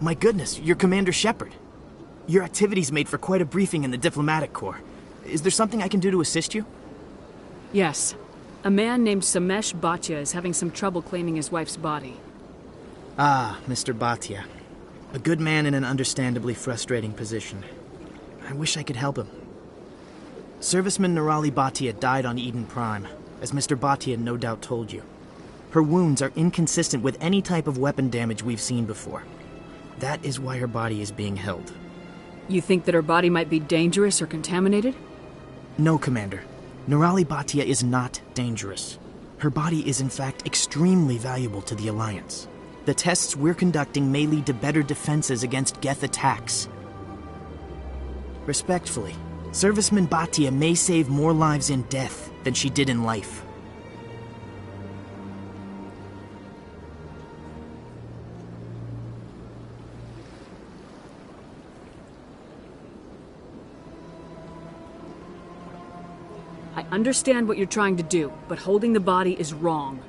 Speaker 5: My goodness, you're Commander Shepard. Your activities made for quite a briefing in the Diplomatic Corps. Is there something I can do to assist you?
Speaker 9: Yes. A man named Samesh Bhatia is having some trouble claiming his wife's body.
Speaker 5: Ah, Mr. Bhatia. A good man in an understandably frustrating position. I wish I could help him. Serviceman Nirali Bhatia died on Eden Prime, as Mr. Bhatia no doubt told you. Her wounds are inconsistent with any type of weapon damage we've seen before. That is why her body is being held.
Speaker 9: You think that her body might be dangerous or contaminated?
Speaker 5: No, Commander. Nirali Bhatia is not dangerous. Her body is in fact extremely valuable to the Alliance. The tests we're conducting may lead to better defenses against Geth attacks. Respectfully, Serviceman Bhatia may save more lives in death than she did in life.
Speaker 9: I understand what you're trying to do, but holding the body is wrong.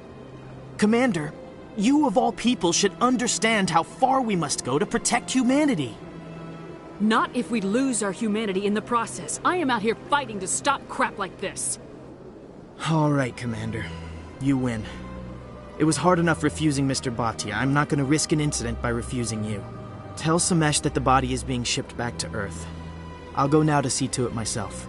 Speaker 5: Commander, you of all people should understand how far we must go to protect humanity.
Speaker 9: Not if we lose our humanity in the process. I am out here fighting to stop crap like this.
Speaker 5: All right, Commander. You win. It was hard enough refusing Mr. Bhatia. I'm not going to risk an incident by refusing you. Tell Samesh that the body is being shipped back to Earth. I'll go now to see to it myself.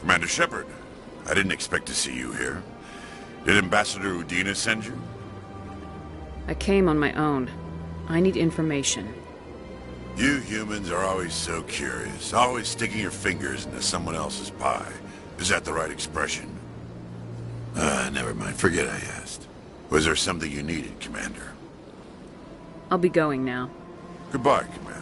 Speaker 13: Commander Shepard, I didn't expect to see you here. Did Ambassador Udina send you?
Speaker 9: I came on my own. I need information.
Speaker 13: You humans are always so curious, always sticking your fingers into someone else's pie. Is that the right expression? Never mind. Forget I asked. Was there something you needed, Commander?
Speaker 9: I'll be going now.
Speaker 13: Goodbye, Commander.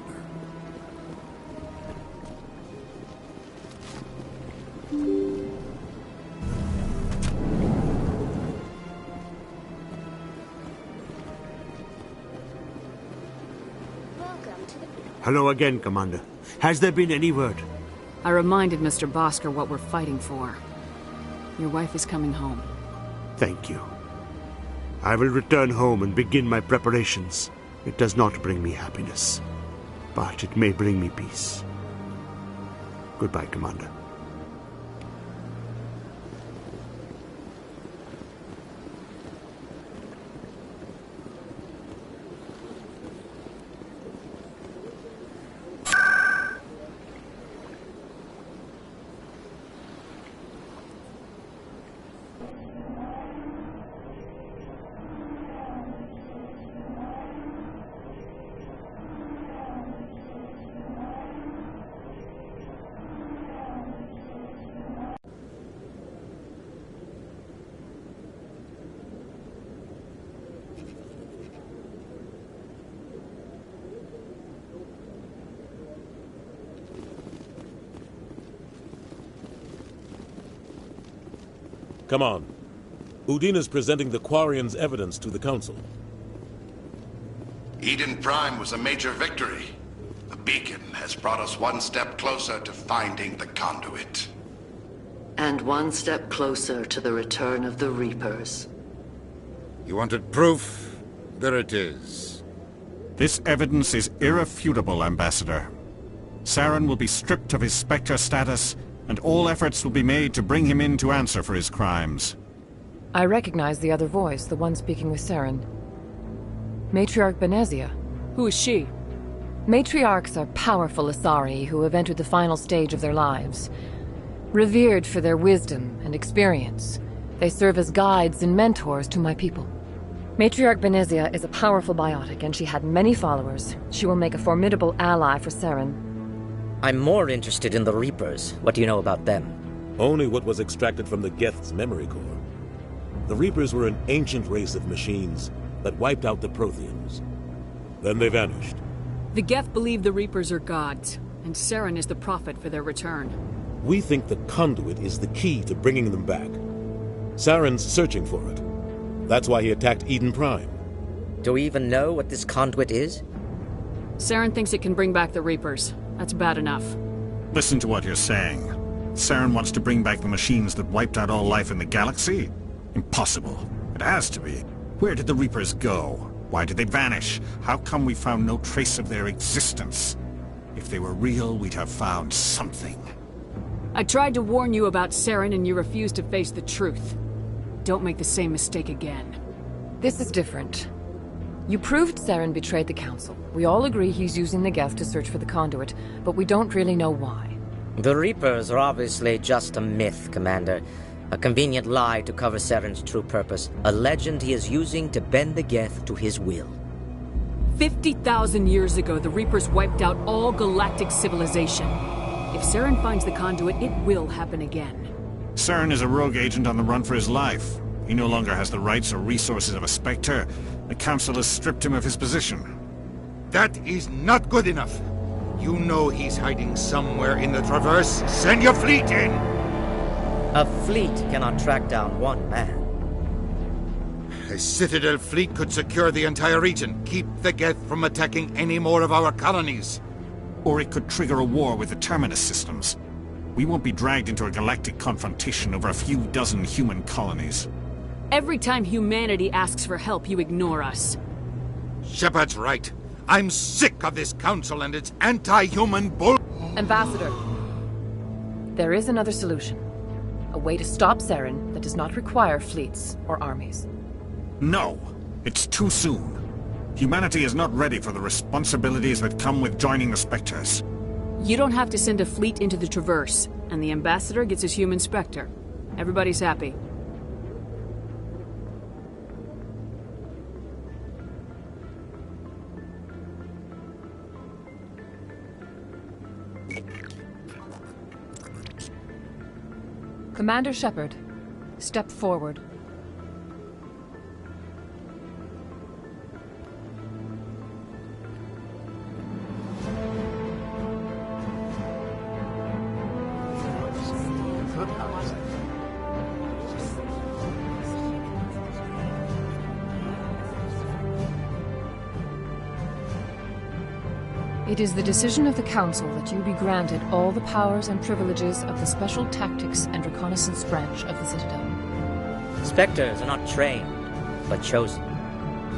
Speaker 21: Hello again, Commander. Has there been any word?
Speaker 9: I reminded Mr. Bosker what we're fighting for. Your wife is coming home.
Speaker 21: Thank you. I will return home and begin my preparations. It does not bring me happiness, but it may bring me peace. Goodbye, Commander.
Speaker 10: Come on. Udina's presenting the Quarians' evidence to the Council.
Speaker 18: Eden Prime was a major victory. The beacon has brought us one step closer to finding the conduit.
Speaker 20: And one step closer to the return of the Reapers.
Speaker 2: You wanted proof? There it is.
Speaker 6: This evidence is irrefutable, Ambassador. Saren will be stripped of his Spectre status, and all efforts will be made to bring him in to answer for his crimes.
Speaker 22: I recognize the other voice, the one speaking with Saren. Matriarch Benezia.
Speaker 9: Who is she?
Speaker 22: Matriarchs are powerful Asari who have entered the final stage of their lives. Revered for their wisdom and experience, they serve as guides and mentors to my people. Matriarch Benezia is a powerful biotic, and she had many followers. She will make a formidable ally for Saren.
Speaker 14: I'm more interested in the Reapers. What do you know about them?
Speaker 10: Only what was extracted from the Geth's memory core. The Reapers were an ancient race of machines that wiped out the Protheans. Then they vanished.
Speaker 9: The Geth believe the Reapers are gods, and Saren is the prophet for their return.
Speaker 10: We think the conduit is the key to bringing them back. Saren's searching for it. That's why he attacked Eden Prime.
Speaker 14: Do we even know what this conduit is?
Speaker 9: Saren thinks it can bring back the Reapers. That's bad enough.
Speaker 6: Listen to what you're saying. Saren wants to bring back the machines that wiped out all life in the galaxy? Impossible. It has to be. Where did the Reapers go? Why did they vanish? How come we found no trace of their existence? If they were real, we'd have found something.
Speaker 9: I tried to warn you about Saren and you refused to face the truth. Don't make the same mistake again.
Speaker 22: This is different. You proved Saren betrayed the Council. We all agree he's using the Geth to search for the conduit, but we don't really know why.
Speaker 14: The Reapers are obviously just a myth, Commander. A convenient lie to cover Saren's true purpose. A legend he is using to bend the Geth to his will.
Speaker 9: 50,000 years ago, the Reapers wiped out all galactic civilization. If Saren finds the conduit, it will happen again.
Speaker 6: Saren is a rogue agent on the run for his life. He no longer has the rights or resources of a Spectre. The Council has stripped him of his position.
Speaker 2: That is not good enough. You know he's hiding somewhere in the Traverse. Send your fleet in!
Speaker 14: A fleet cannot track down one man.
Speaker 2: A Citadel fleet could secure the entire region, keep the Geth from attacking any more of our colonies.
Speaker 6: Or it could trigger a war with the Terminus systems. We won't be dragged into a galactic confrontation over a few dozen human colonies.
Speaker 9: Every time humanity asks for help, you ignore us.
Speaker 2: Shepard's right. I'm sick of this council and its anti-human bull...
Speaker 22: Ambassador, there is another solution. A way to stop Saren that does not require fleets or armies.
Speaker 6: No, it's too soon. Humanity is not ready for the responsibilities that come with joining the Spectres.
Speaker 9: You don't have to send a fleet into the Traverse, and the Ambassador gets his human Spectre. Everybody's happy.
Speaker 22: Commander Shepard, step forward. It is the decision of the Council that you be granted all the powers and privileges of the Special Tactics and Reconnaissance Branch of the Citadel.
Speaker 14: Spectres are not trained, but chosen.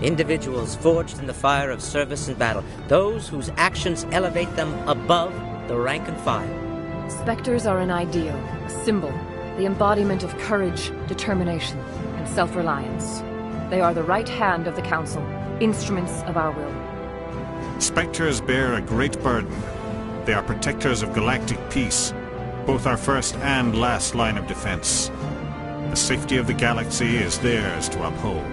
Speaker 14: Individuals forged in the fire of service and battle, those whose actions elevate them above the rank and file.
Speaker 22: Spectres are an ideal, a symbol, the embodiment of courage, determination, and self-reliance. They are the right hand of the Council, instruments of our will.
Speaker 6: Spectres bear a great burden. They are protectors of galactic peace, both our first and last line of defense. The safety of the galaxy is theirs to uphold.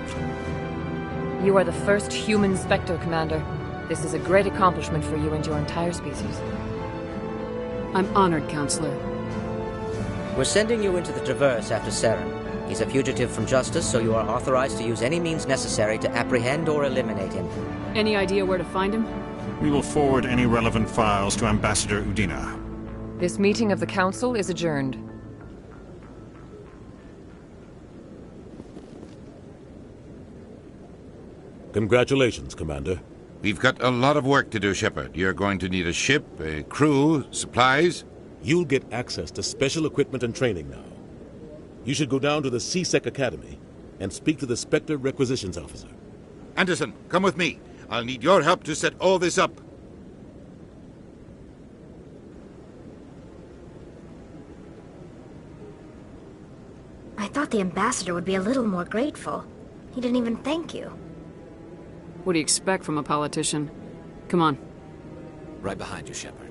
Speaker 22: You are the first human Spectre, Commander. This is a great accomplishment for you and your entire species.
Speaker 9: I'm honored, Counselor.
Speaker 14: We're sending you into the Traverse after Saren. He's a fugitive from justice, so you are authorized to use any means necessary to apprehend or eliminate him.
Speaker 9: Any idea where to find him?
Speaker 6: We will forward any relevant files to Ambassador Udina.
Speaker 22: This meeting of the Council is adjourned.
Speaker 10: Congratulations, Commander.
Speaker 2: We've got a lot of work to do, Shepard. You're going to need a ship, a crew, supplies.
Speaker 10: You'll get access to special equipment and training now. You should go down to the C-Sec Academy and speak to the Spectre Requisitions Officer.
Speaker 2: Anderson, come with me. I'll need your help to set all this up.
Speaker 3: I thought the ambassador would be a little more grateful. He didn't even thank you.
Speaker 9: What do you expect from a politician? Come on.
Speaker 19: Right behind you, Shepard.